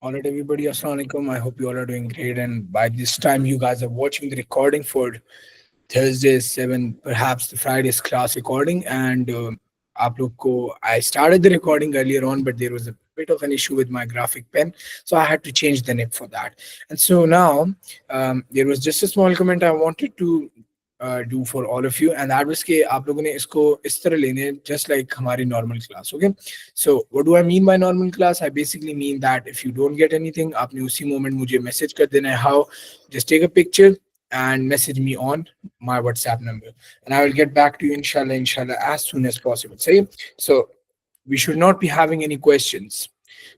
All right, everybody, Assalamu alaikum. I hope you all are doing great. And by this time, you guys are watching the recording for Thursday's 7, perhaps the Friday's class recording. And आप लोग को, I started the recording earlier on, but there was a bit of an issue with my graphic pen. So I had to change the nib for that. And so now there was just a small comment I wanted to do for all of you. And that was कि आप लोगों ने इसको इस तरह लेने हैं, just like हमारी normal class. Okay. So what do I mean by normal class? I basically mean that if you don't get anything, आपने उसी moment मुझे message कर देना है how, just take a picture and message me on my WhatsApp number, and I will get back to you inshallah as soon as possible. Say so we should not be having any questions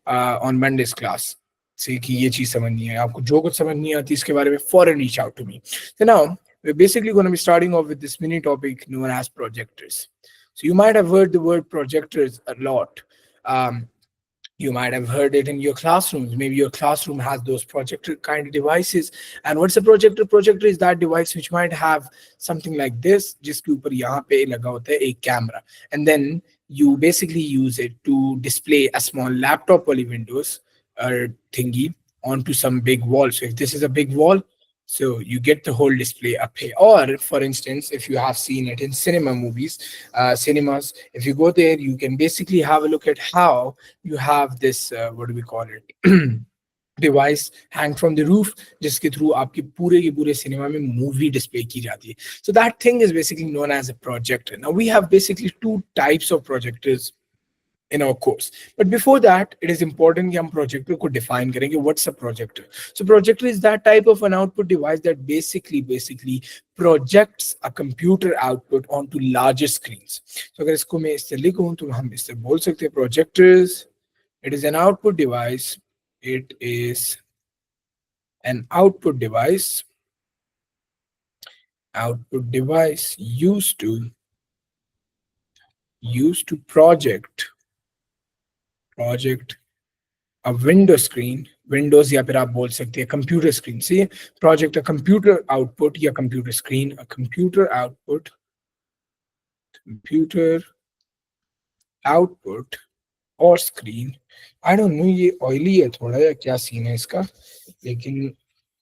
on Monday's class. Say कि ये चीज समझनी है आपको, जो कुछ समझ नहीं आती इसके बारे में फौरन reach out to me. So now we're basically going to be starting off with this mini topic known as projectors. So you might have heard the word projectors a lot. Um, you might have heard it in your classrooms. Maybe your classroom has those projector kind of devices. And what's a projector? Projector is that device which might have something like this, जिसके ऊपर यहाँ पे लगा होता है एक camera. And then you basically use it to display a small laptop वाली windows thingy onto some big wall. So if this is a big wall, so you get the whole display up here. Or for instance, if you have seen it in cinema movies, cinemas, if you go there, you can basically have a look at how you have this, what do we call it? device hang from the roof जिसके through आपकी पूरे के पूरे cinema में movie display की जाती है. So that thing is basically known as a projector. Now we have basically two types of projectors in our course. But before that, it is important कि हम projector को define करेंगे. What's a projector? So projector is that type of an output device that basically projects a computer output onto larger screens. So अगर इसको मैं इससे लिखूं तो हम इससे बोल सकते हैं projectors. It is an output device. It is an output device. Output device used to project a window screen, windows या फिर आप बोल सकते हैं computer screen. See, project a computer output या computer screen, a computer output or screen. I don't know ये oily है थोड़ा या क्या सीन है इसका, लेकिन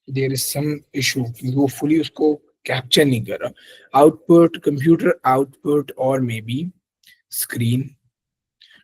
there is some issue कि वो fully उसको capture नहीं कर रहा. Output, computer output or maybe screen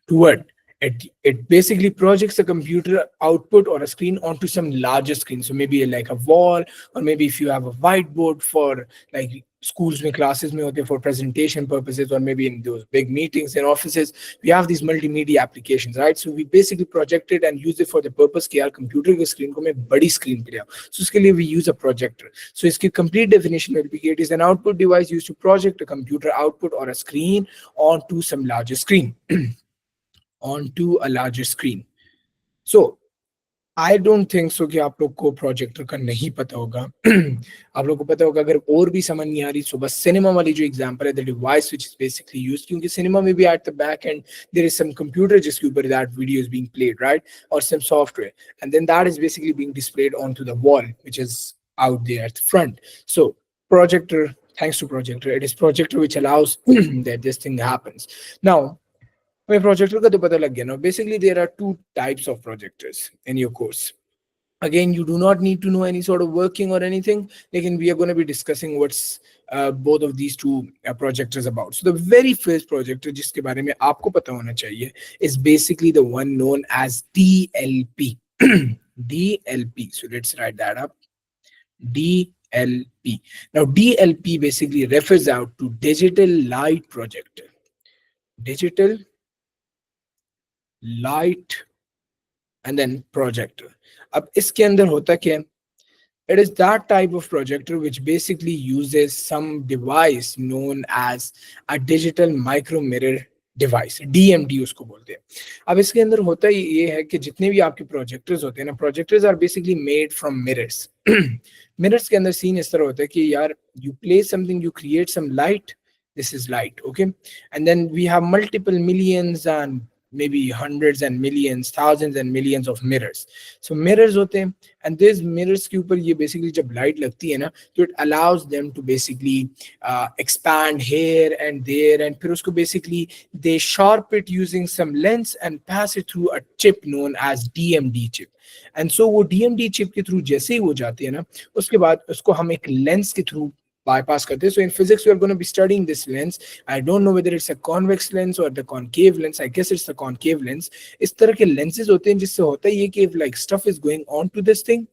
to what? It basically projects a computer output or a screen onto some larger screen. So maybe like a wall, or maybe if you have a whiteboard for like schools में classes में होते for presentation purposes, or maybe in those big meetings in offices, we have these multimedia applications, right? So we basically project it and use it for the purpose कि यार computer के screen को मैं बड़ी screen पे ले आऊँ. So उसके लिए we use a projector. So इसकी complete definition will be it is an output device used to project a computer output or a screen onto some larger screen. onto a larger screen. So I don't think so कि आप लोग को projector का नहीं पता होगा. आप लोग को पता होगा. अगर और भी समझ नहीं आ रही तो बस सिनेमा वाली जो एग्जांपल है, the device which is basically used, क्योंकि सिनेमा में भी at the back end there is some computer जिसके ऊपर that video is being played, right, और some software, and then that is basically being displayed onto the wall which is out there at the front. So projector, thanks to projector, it is projector which allows that this thing happens. Now हमें projector का तो पता लग गया ना. Basically there are two types of projectors in your course. Again, you do not need to know any sort of working or anything. Again, we are going to be discussing what's both of these two projectors about. So the very first projector जिसके बारे में आपको पता होना चाहिए is basically the one known as DLP. DLP. So let's write that up. DLP. Now DLP basically refers out to digital light projector. Digital light and then projector. अब इसके अंदर होता क्या? It is that type of projector which basically uses some device known as a digital micro mirror device, DMD उसको बोलते हैं. अब इसके अंदर होता ये है कि जितने भी आपके प्रोजेक्टर्स होते हैं ना, projectors are basically made from mirrors. Mirrors के अंदर सीन इस तरह होता है कि यार you place something, you create some light, this is light, okay, and then we have multiple millions and maybe hundreds and millions, thousands and millions of mirrors. So mirrors होते हैं, and these mirrors के ऊपर ये basically जब light लगती है ना, तो it allows them to basically expand here and there, and फिर उसको basically they sharp it using some lens and pass it through a chip known as DMD chip. And so वो DMD chip के through जैसे ही वो जाती है ना, उसके बाद उसको हम एक lens के through bypass करते हैं. So in physics we are going to be studying this lens. I don't know whether it's a convex lens or the concave lens. I guess it's the concave lens. इस तरह के lenses होते हैं जिससे होता है ये कि if like stuff is going on to this thing,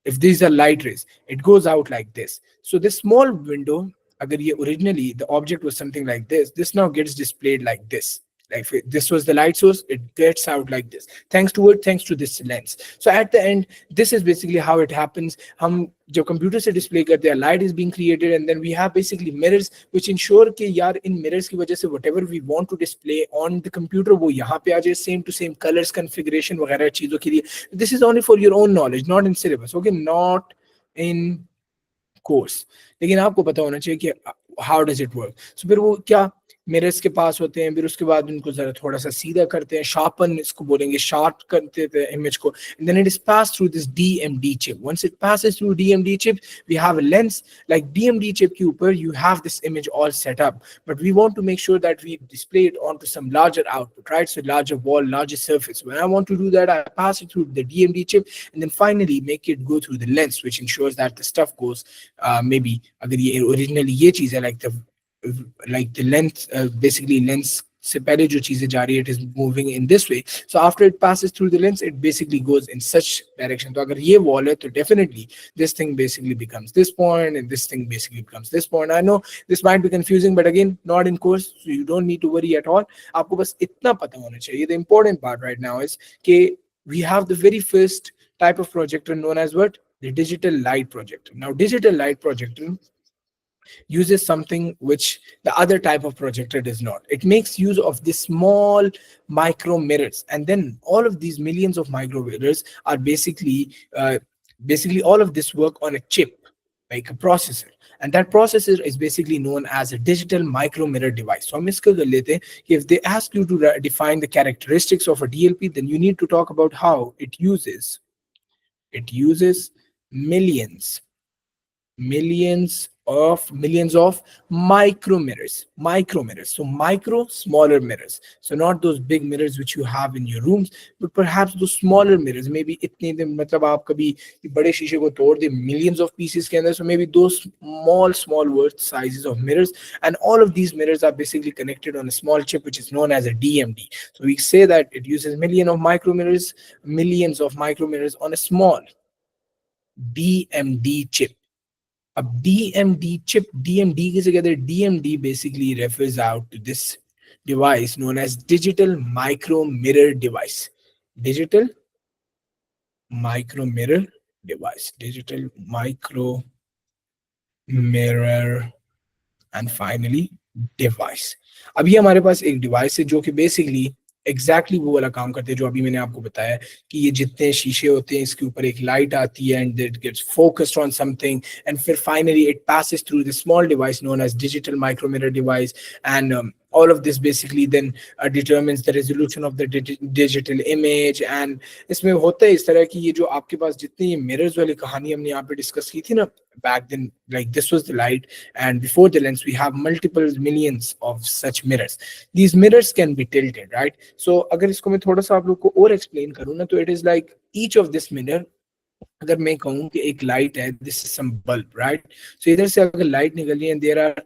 if these are light rays, it goes out like this. So this small window, agar ye originally the object was something like this now gets displayed like this. Like if this was the light source, it gets out like this. Thanks to this lens. So at the end, this is basically how it happens. हम जो computer से display करते हैं, light is being created, and then we have basically mirrors which ensure कि यार इन mirrors की वजह से whatever we want to display on the computer वो यहाँ पे आ जाए, same to same colors, configuration वगैरह चीजों के लिए. This is only for your own knowledge, not in syllabus. Okay, not in course. लेकिन आपको पता होना चाहिए कि how does it work. So फिर वो क्या मिरर्स के पास होते हैं, फिर उसके बाद उनको जरा थोड़ा सा सीधा करते हैं, शार्पन इसको बोलेंगे, शार्प करते हैं इमेज को, and then it is passed through this DMD chip. Once it passes through DMD chip, we have a lens. Like DMD chip के ऊपर you have this image all set up, but we want to make sure that we display it onto some larger output, right? So larger wall, larger surface. When I want to do that, I pass it through the DMD chip and then finally make it go through the lens, which ensures that the stuff goes maybe अगर ये originally ये चीज़ है like the length, basically lens से पहले जो चीजें जा रही है, it is moving in this way. So after it passes through the lens, it basically goes in such direction. तो अगर ये wall है तो definitely this thing basically becomes this point and this thing basically becomes this point. I know this might be confusing, but again, not in course, so you don't need to worry at all. आपको बस इतना पता होना चाहिए. The important part right now is कि we have the very first type of projector known as what? The digital light projector. Now, digital light projector uses something which the other type of projector does not. It makes use of these small micro mirrors, and then all of these millions of micro mirrors are basically all of this work on a chip, like a processor, and that processor is basically known as a digital micro mirror device. So if they ask you to define the characteristics of a DLP, then you need to talk about how it uses millions of micro mirrors. So micro, smaller mirrors. So not those big mirrors which you have in your rooms, but perhaps those smaller mirrors. Maybe itne matlab aap kabhi bade shishe ko tod de millions of pieces ke andar. So maybe those small worth sizes of mirrors, and all of these mirrors are basically connected on a small chip which is known as a DMD. So we say that it uses millions of micro mirrors on a small DMD chip. A DMD chip, DMD is together. DMD basically refers out to this device known as digital micro mirror device. Digital micro mirror and finally device. अभी हमारे पास एक device है जो कि basically exactly वो वाला काम करते हैं जो अभी मैंने आपको बताया कि ये जितने शीशे होते हैं इसके ऊपर एक लाइट आती है and it gets focused on something and फिर finally it passes through the small device known as digital micromirror device, and all of this basically then determines the resolution of the digital image. And इसमें होता है इस तरह की ये जो आपके पास जितनी ये मिरर्स वाली कहानी हमने यहाँ पे डिस्कस की थी ना, back then, like this was the light and before the lens we have multiple millions of such mirrors. These mirrors can be tilted, right? So अगर इसको मैं थोड़ा सा आप लोग को और explain करूँ ना, तो it is like each of this mirror, अगर मैं कहूँ कि एक लाइट है, this is some bulb, right? So इधर से अगर लाइट निकल रही है, देयर आर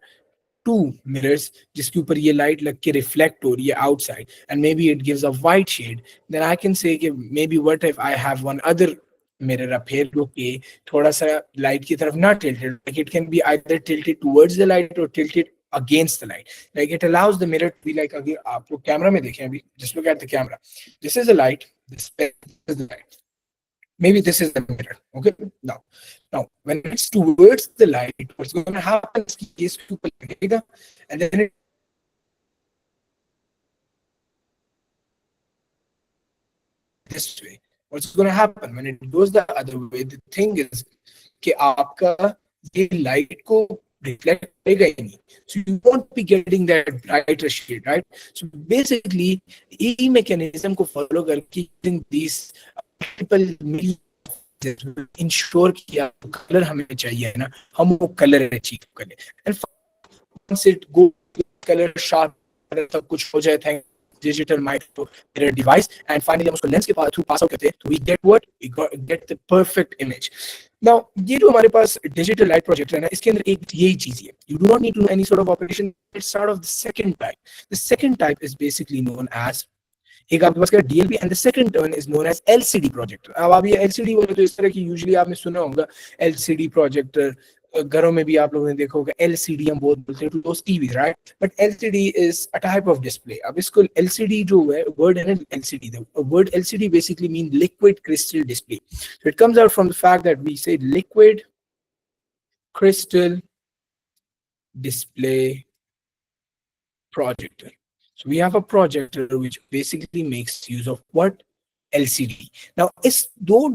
टू मिरर्स जिसके ऊपर ये लाइट लग के रिफ्लेक्ट हो रही है outside, and maybe it gives a white shade, then I can say कि maybe what if I have one other mirror up here जो कि थोड़ा सा लाइट की तरफ ना tilted, like it can be either tilted towards the light or tilted against the light. Like it allows the mirror to be like, अगर आप लोग कैमरा में देखें अभी, just look at the camera, this is the light, this is the light. Maybe this is the mirror. Okay, now when it's towards the light, what's going to happen is case people लगेगा, and then it this way. What's going to happen when it goes the other way? The thing is कि आपका ये light को reflect करेगा ही नहीं. So you won't be getting that brighter shade, right? So basically यही mechanism को follow करके using these multiple millions ensure कि आपको कलर हमें चाहिए ना, हम वो कलर अचीव करें. And once it go color sharp सब कुछ हो जाए thanks digital micro mirror device and finally हम उसको lens के through pass out करते हैं, we get what? We get the perfect image. Now ये जो हमारे पास digital light projector है ना, इसके अंदर एक यही चीज है, you do not need to know any sort of operation. Let's start off the second type. The second type is basically known as, एक आपके पास क्या DLP and the second one is known as LCD projector. अब आप ये LCD बोले तो इस तरह की usually आपने सुना होगा LCD projector, घरों में भी आप लोगों ने देखा होगा LCD हम बहुत बोलते हैं to those TVs, right? But LCD is a type of display. अब इसको LCD जो है word है ना LCD, the word LCD basically mean liquid crystal display. So it comes out from the fact that we say liquid crystal display projector. So we have a projector which basically makes use of what? LCD. Now इस दो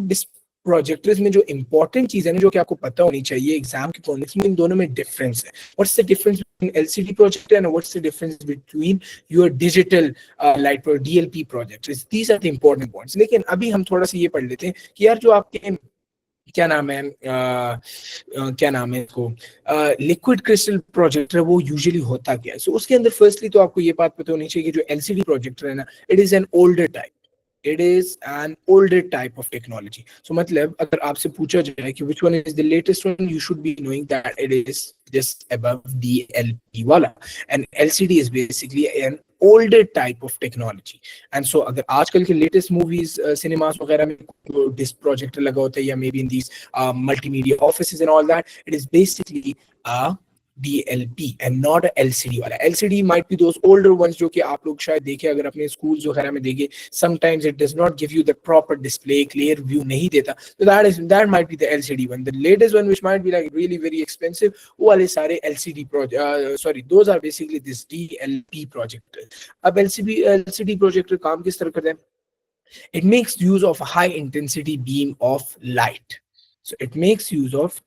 projectors में जो important चीज है ना, जो कि आपको पता होनी चाहिए एग्जाम के कॉन्टेक्स्ट में, इन दोनों में डिफरेंस है. What's the difference between LCD projector and what's the difference between your digital light pro DLP projectors. These are the important points. लेकिन अभी हम थोड़ा सा ये पढ़ लेते हैं कि यार जो आपके क्या नाम है इसको लिक्विड क्रिस्टल प्रोजेक्टर वो यूजुअली होता क्या है. सो उसके अंदर फर्स्टली तो आपको ये बात पता होनी चाहिए कि जो एलसीडी प्रोजेक्टर है ना, it is an older type. It is an older type of technology. So मतलब अगर आपसे पूछा जाए कि which one is the latest one, you should be knowing that it is just above DLP वाला. And LCD is basically an older type of technology. And so अगर आजकल के latest movies cinemas वगैरह में disc projector लगा होता है या maybe in these multimedia offices and all that, it is basically a DLP and not a LCD वाला. LCD might be those older ones जो कि आप लोग शायद देखे अगर अपने schools वगैरह में देखे. Sometimes it does not give you the proper display, clear view नहीं देता. So that might be the LCD one. The latest one which might be like really very expensive, वो वाले सारे LCD sorry, those are basically this DLP projector. अब LCD projector काम किस तरह करते हैं? It makes use of a high intensity beam of light. So it makes use of,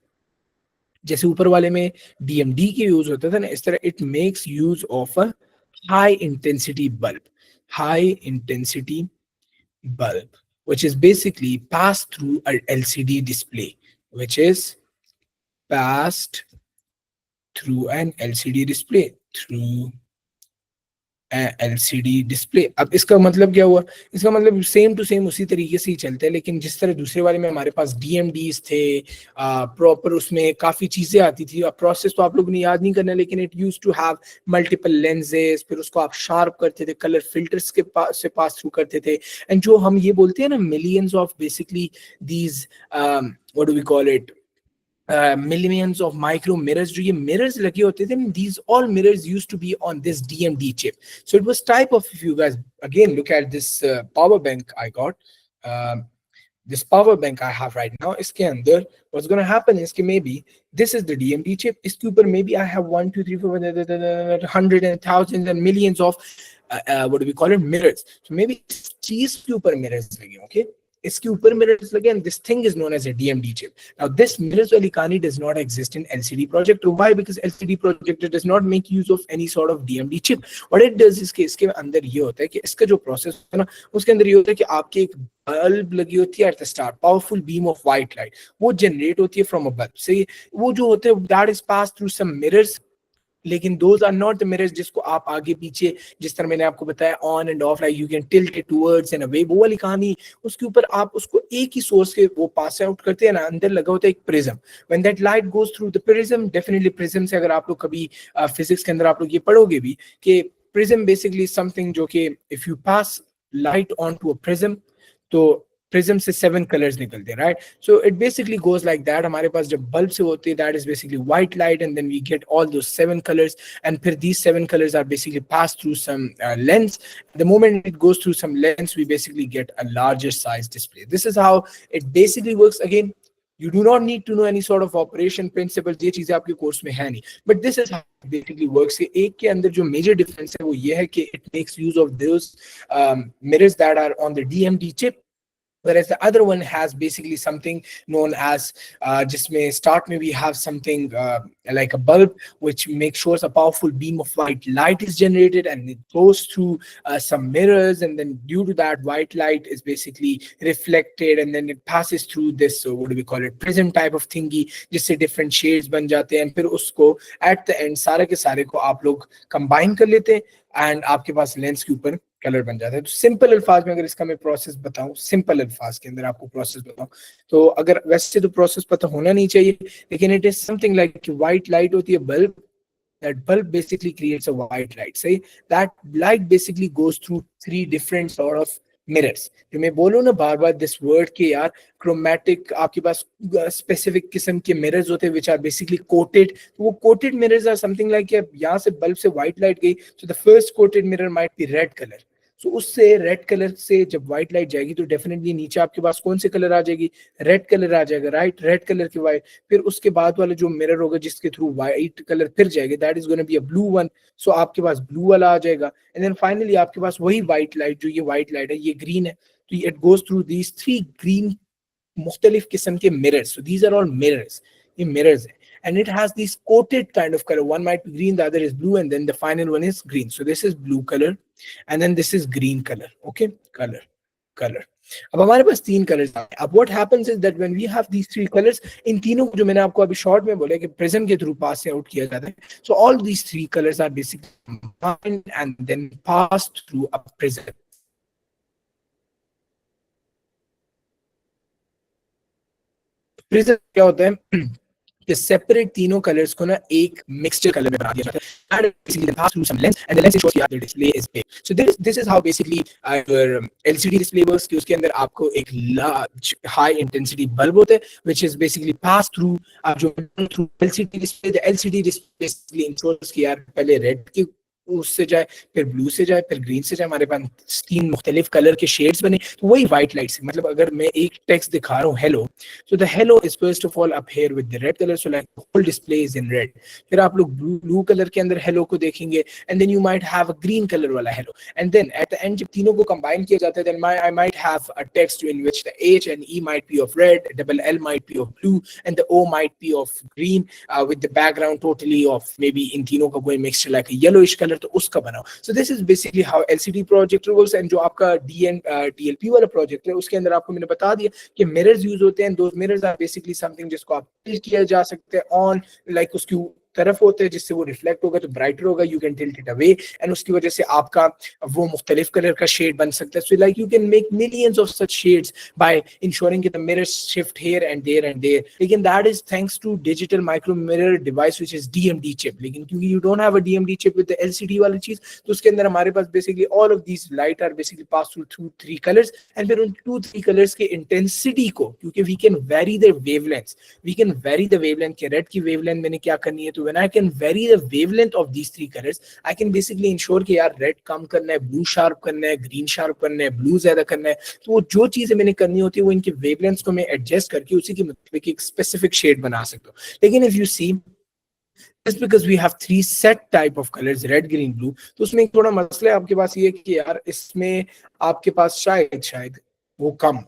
जैसे ऊपर वाले में DMD के यूज होता था ना, इस तरह it makes use of a high intensity bulb which is basically passed through an LCD display, which is passed through an LCD display, LCD display. अब इसका मतलब क्या हुआ? इसका मतलब सेम टू सेम उसी तरीके से ही चलता है, लेकिन जिस तरह दूसरे वाले में हमारे पास DMDs थे प्रॉपर, उसमें काफी चीजें आती थी. अब प्रोसेस तो आप लोगों ने याद नहीं करना, लेकिन it used to have multiple lenses, फिर उसको आप शार्प करते थे, कलर फिल्टर्स के से पास थ्रू करते थे. एंड जो हम ये बोलते हैं ना millions of basically these what do we call it, millions of micro mirrors, जो ये mirrors लगे होते थे, these all mirrors used to be on this DMD chip. So it was type of, if you guys again look at this power bank I got, this power bank I have right now, इसके अंदर what's going to happen is कि maybe this is the DMD chip, इसके ऊपर maybe I have 1 2 3 4 hundred and thousands and millions of what do we call it, mirrors. So maybe चीज के ऊपर mirrors लगे, okay, इसके ऊपर mirrors लगे, and this thing is known as a DMD chip. Now this mirrors वाली कहानी does not exist in LCD projector. Why? Because LCD projector does not make use of any sort of DMD chip. What it does is कि इसके अंदर ये होता है कि इसका जो प्रोसेस है ना, उसके अंदर ये होता है कि आपके एक बल्ब लगी होती है at the start, powerful beam of white light, वो जनरेट होती है फ्रॉम अ बल्ब से. वो जो होते हैं that is pass through some mirrors, लेकिन those are not the mirrors जिसको आप आगे पीछे, जिस तरह मैंने आपको बताया on and off, like you can tilt it towards and away, वो वाली कहानी. उसके ऊपर आप उसको एक ही सोर्स के वो पास आउट करते हैं ना, अंदर लगा होता है एक prism. When that light goes through the prism, definitely prism से अगर आप लोग कभी फिजिक्स के अंदर आप लोग ये पढ़ोगे भी कि प्रिज्म बेसिकली समथिंग जो कि if you pass light on to a prism, तो प्रिज्म से 7 कलर्स निकलते हैं, right. So it basically goes like that. हमारे पास जब बल्ब से होते हैं that is basically white light and then we get all those 7 colours, and फिर these 7 colours are basically pass through some lens. The moment it goes through some lens we basically get a larger size display. This is how it basically works. Again you do not need to know any sort of operation principles, ये चीजें आपके course में है नहीं, but this is how it basically works. एक के अंदर जो major difference है वो ये है कि it makes use of those mirrors that are on the DMD chip, whereas the other one has basically something known as जिसमें start में we have something like a bulb which makes sure a powerful beam of white light is generated, and it goes through some mirrors, and then due to that white light is basically reflected, and then it passes through this what do we call it, prism type of thingy, जिससे different shades बन जाते हैं, and फिर उसको at the end सारे के सारे को आप लोग combine कर लेते हैं, एंड आपके पास लेंस के ऊपर कलर बन जाता है। तो सिंपल अल्फाज में अगर इसका मैं प्रोसेस बताऊं, सिंपल अल्फाज के अंदर आपको प्रोसेस बताऊं, तो अगर वैसे तो प्रोसेस पता होना नहीं चाहिए, लेकिन it is something like white light होती है bulb, that bulb basically creates a white light, say that light basically goes through three different sort of mirrors। जो मैं बोलूँ ना बार बार दिस वर्ड के यार, क्रोमैटिक, आपके पास स्पेसिफिक किस्म के मिरर्स होते हैं विच आर बेसिकली कोटेड, तो वो coated mirrors are something like यहाँ से बल्ब से व्हाइट लाइट गई, so the first coated mirror might be red colour, so उससे रेड कलर से जब व्हाइट लाइट जाएगी तो डेफिनेटली नीचे आपके पास कौन से कलर आ जाएगी, रेड कलर आ जाएगा, राइट, रेड कलर के व्हाइट, फिर उसके बाद वाला जो मिरर होगा जिसके थ्रू व्हाइट कलर फिर जाएगा, that is gonna be a blue one, so आपके पास ब्लू वाला आ जाएगा, एंड देन फाइनली आपके पास वही व्हाइट लाइट, जो ये व्हाइट लाइट है ये ग्रीन है, तो it goes through these three green मुख्तलिफ किस्म के mirrors, so these are all mirrors, ये मिरर्स है, and it has this coated kind of color, one might be green, the other is blue, and then the final one is green, so this is blue color and then this is green color, okay, color। अब हमारे पास तीन colours हैं। अब what happens is that when we have these three colors, इन तीनों को जो मैंने आपको अभी शॉर्ट में बोला कि प्रिज्म के थ्रू पास से आउट किया जाता है, so all these three colors are basically combined and then passed through a prism। Prism क्या होता है कि सेपरेट तीनों कलर्स को ना एक मिक्सचर कलर में बना दिया जाता है, and basically they pass through some lens and the lens shows that the display is big, so this is how basically your LCD display works, कि उसके अंदर आपको एक large high intensity bulb होता है which is basically pass through आप जो through LCD display, the LCD display basically ensures कि यार पहले रेड की उससे जाए, फिर ब्लू से जाए, फिर ग्रीन से जाए, हमारे पास तीन मुख्तलिफ कलर के शेड्स बने, तो वही व्हाइट लाइट से, मतलब अगर मैं एक टेक्स्ट दिखा रहा हूँ hello, so the hello is first of all up here with the red color, so like the whole display is in red, फिर आप लोग blue color के अंदर hello को देखेंगे, and then you might have a green color वाला hello, and then at the end जब तीनों को combine किया जाता है, then I might have a text in which the H and E might be of red, double L might be of blue, and the O might be of green, with the background totally of maybe इन तीनों का कोई mixture like a yellowish color, तो उसका बनाओ। So this is basically how LCD projector works, and जो आपका DLP वाला project है उसके अंदर आपको मैंने बता दिया कि मिरर्स यूज होते हैं, those mirrors are basically something जिसको आप tilt किया जा सकते हैं ऑन, लाइक उसकी तरफ होते हैं जिससे वो रिफ्लेक्ट होगा तो ब्राइटर होगा, you can tilt it away, and उसकी वजह से आपका वो मुख्तलिफ कलर का शेड बन सकता है, so like you can make millions of such shades by ensuring the mirrors shift here and there, लेकिन that is thanks to digital micro mirror device which is DMD chip, लेकिन क्योंकि you don't have a DMD chip with the LCD वाली चीज, तो उसके अंदर हमारे पास basically all of these light are basically pass through three colours, and फिर उन टू थ्री कलर्स के इंटेंसिटी को, क्योंकि we can vary the wavelength, के रेड की वेवलेंथ मैंने क्या करनी है, तो when I can vary the wavelength of these three colors, I can basically ensure कि यार रेड कम करना है, ब्लू शार्प करना है, ग्रीन शार्प करना है, ब्लू ज्यादा करना है, तो वो जो चीजें मैंने करनी होती है वो इनकी वेवलेंथ्स को मैं एडजस्ट करके उसी के मुताबिक एक स्पेसिफिक शेड बना सकता हूँ। लेकिन if you see just because we have three set type of colors red green blue, तो उसमें एक थोड़ा मसला है आपके पास ये कि यार इसमें आपके पास शायद वो कम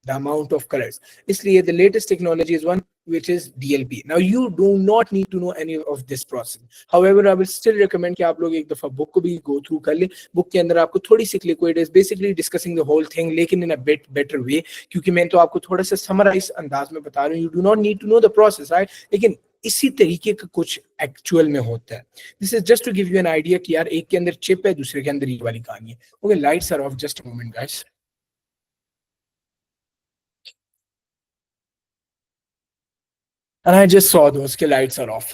the amount of colors, इसलिए the latest technology is one which is DLP। now you do not need to know any of this process, however I will still recommend कि आप लोग एक दफा बुक को भी go through कर ले, बुक के अंदर आपको थोड़ी सी liquid is basically discussing the whole thing लेकिन in a bit better way, क्योंकि मैं तो आपको थोड़ा सा summarize अंदाज में बता रहा हूँ, you do not need to know the process, right, लेकिन इसी तरीके का कुछ एक्चुअल में होता है। This is just to give you an idea कि यार एक के अंदर चिप है, दूसरे के अंदर ये वाली कहानी है। Okay, lights are off, just a moment guys. And I just saw those के लाइट्स आर ऑफ।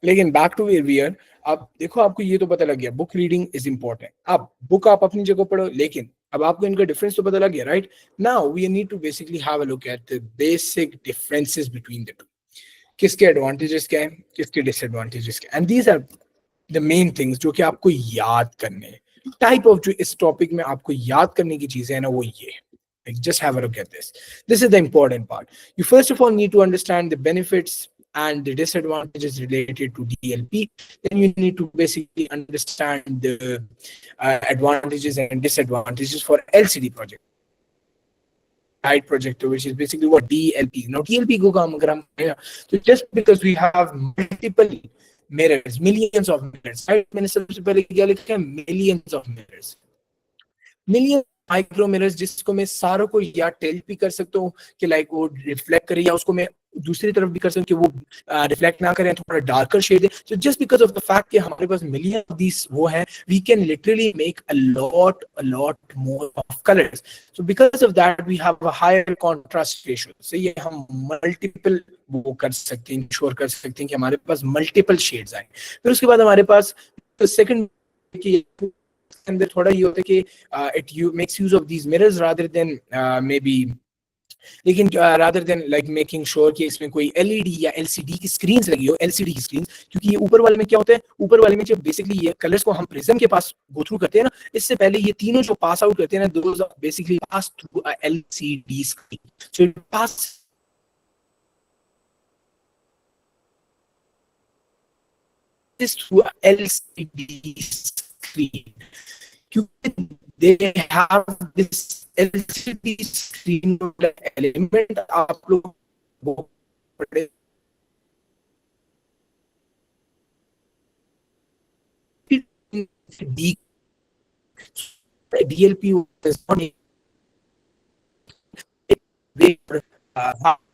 लेकिन back to where we are. अब देखो, आपको ये तो पता लग गया बुक रीडिंग इज इंपॉर्टेंट। अब बुक आप अपनी जगह पढ़ो, लेकिन अब आपको इनका डिफरेंस तो पता लग गया, right? Now we need to basically have a look at the basic differences between the two. किसके एडवांटेजेस क्या है, किसके डिसएडवांटेजेस क्या, and these are the main things जो कि आपको याद करने हैं। टाइप ऑफ जो इस टॉपिक में आपको याद करने की चीजें है ना, वो ये है। Like, just have a look at this. This is the important part. You first of all need to understand the benefits and the disadvantages related to DLP. Then you need to basically understand the advantages and disadvantages for LCD project. light projector, which is basically what DLP. Now DLP को काम अगर हम करें, so just because we have multiple mirrors, millions of mirrors, right? मैंने सबसे पहले क्या लिखा है? Millions of mirrors. Million micro mirrors, जिसको मैं सारों को या टेल भी कर सकता हूँ कि लाइक वो रिफ्लेक्ट करे, या उसको मैं दूसरी तरफ भी कर सकता हूँ कि वो रिफ्लेक्ट ना करें, थोड़ा डार्कर शेड है. So just because of the fact कि हमारे पास मिलियन ऑफ दिस वो है, we can literally make a lot more of colours. So because of that we have a higher contrast ratio. So ये हम multiple वो कर सकते हैं, इंश्योर कर सकते हैं कि हमारे पास मल्टीपल शेड्स आए. फिर उसके बाद हमारे पास सेकंड की अंदर थोड़ा ये होता है कि it you makes use of these mirrors rather than maybe, लेकिन rather than like making sure कि इसमें कोई एलईडी या एलसीडी की स्क्रीन लगी हो, एलसीडी की स्क्रीन. क्योंकि ये ऊपर वाले में क्या होता है, ऊपर वाले में जब बेसिकली ये कलर्स को हम प्रिज्म के पास गो थ्रू करते हैं ना, इससे पहले ये तीनों जो पास आउट करते हैं ना, those are basically pass through a LCD screen. So it pass through a LCD screen. They have this LCD screen element. आप लोग वो पढ़े D DLP is not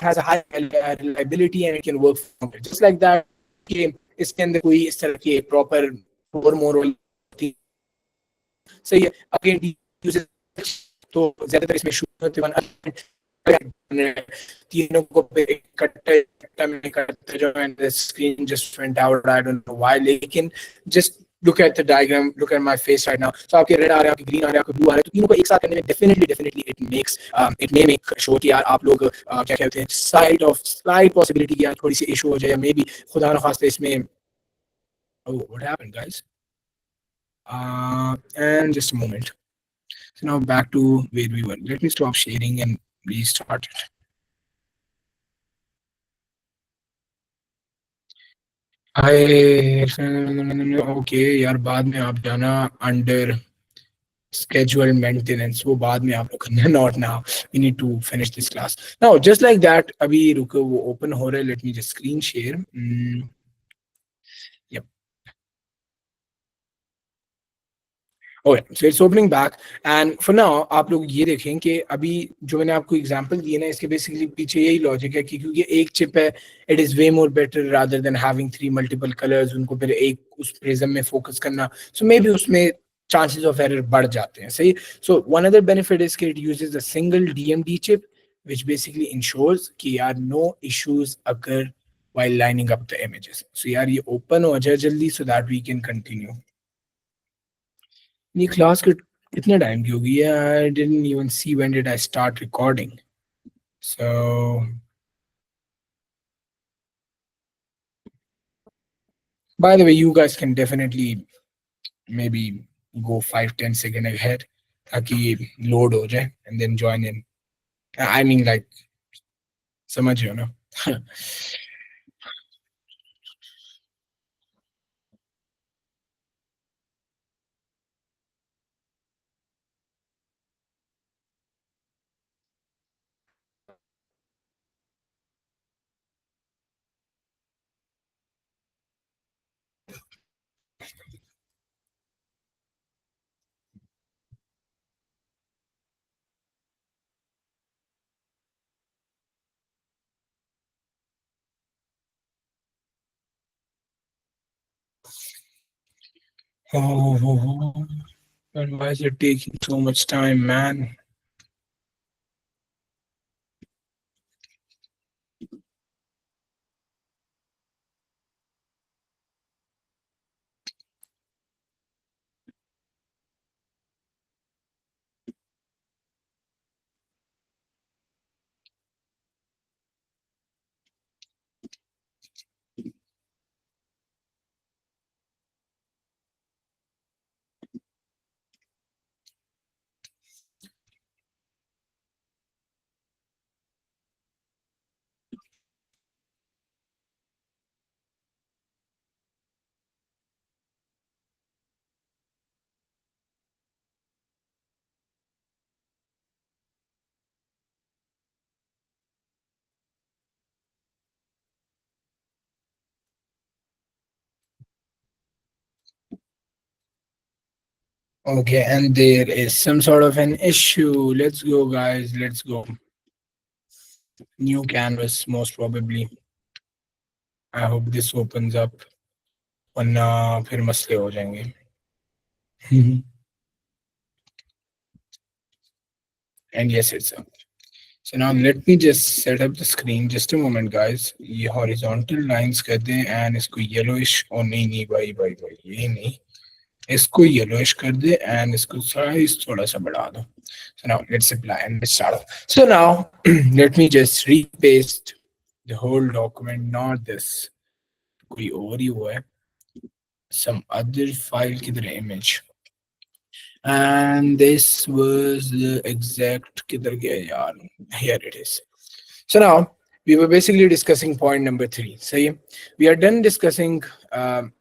has a high reliability and it can work from it. Just like that कि इसके अंदर कोई इस तरह की प्रॉपर फोर मोर सही है. अगेन तो ज्यादातर इसमें शूट होते हैं तीनों को इकट्ठा में करते जो, and the screen just went out. I don't know why, लेकिन just look at the diagram, look at my face right now. So आपके रेड आ रहे हैं, आपके ग्रीन आ रहे हैं, आपके ब्लू आ रहे हैं, तो तीनों को एक साथ करने में definitely it may make sure कि यार आप लोग क्या कहते हैं, slight possibility कि यार थोड़ी सी इशू हो जाए, या मे बी खुदा न खास्ता इसमें. Oh, what happened, guys? And just a moment. So now back to where we were. Let me stop sharing and restart it. Okay यार, बाद में आप जाना अंडर schedule maintenance, वो बाद में आप लोग करना, not now. We need to finish this class now. Just like that, अभी रुको, वो open हो रहा है. Let me just screen share. Yep. Okay, so it's opening back. And for now आप लोग ये देखें कि अभी जो मैंने आपको एग्जांपल दिए ना, इसके बेसिकली पीछे यही लॉजिक है कि क्योंकि एक चिप है, it is way more better rather than having three multiple colours, उनको फिर एक उस प्रिज्म में फोकस करना. सो मे बी उसमें चांसेस ऑफ एरर बढ़ जाते हैं. सही. So one other benefit is कि it uses a single DMD chip which basically ensures कि यार no issues occur while lining up the images. So यार ये open हो जाए जल्दी so that we can continue. ये क्लास कितने टाइम की होगी? I didn't even see when did I start recording. So by the way, you guys can definitely maybe go 5-10 seconds ahead ताकि लोड हो जाए and then join in. I mean like, समझ रहे हो ना? Oh, and why is it taking so much time, man? Okay, and there is some sort of an issue. Let's go, guys. Let's go. New canvas, most probably. I hope this opens up. वरना फिर मसले हो जाएंगे. And yes, it's up. So now let me just set up the screen. Just a moment, guys. ये horizontal lines कर दें and इसको yellowish. Oh नहीं नहीं भाई ये नहीं. इसको yellowish कर दे and इसको size थोड़ा सा बढ़ा दो. So now let's apply and let's start off. So now let me just repaste the whole document, not this. कोई और ही हुआ है. Some other file की तरह image. And this was the exact किधर गया यार. Here it is. So now we were basically discussing point number 3. सही है. We are done discussing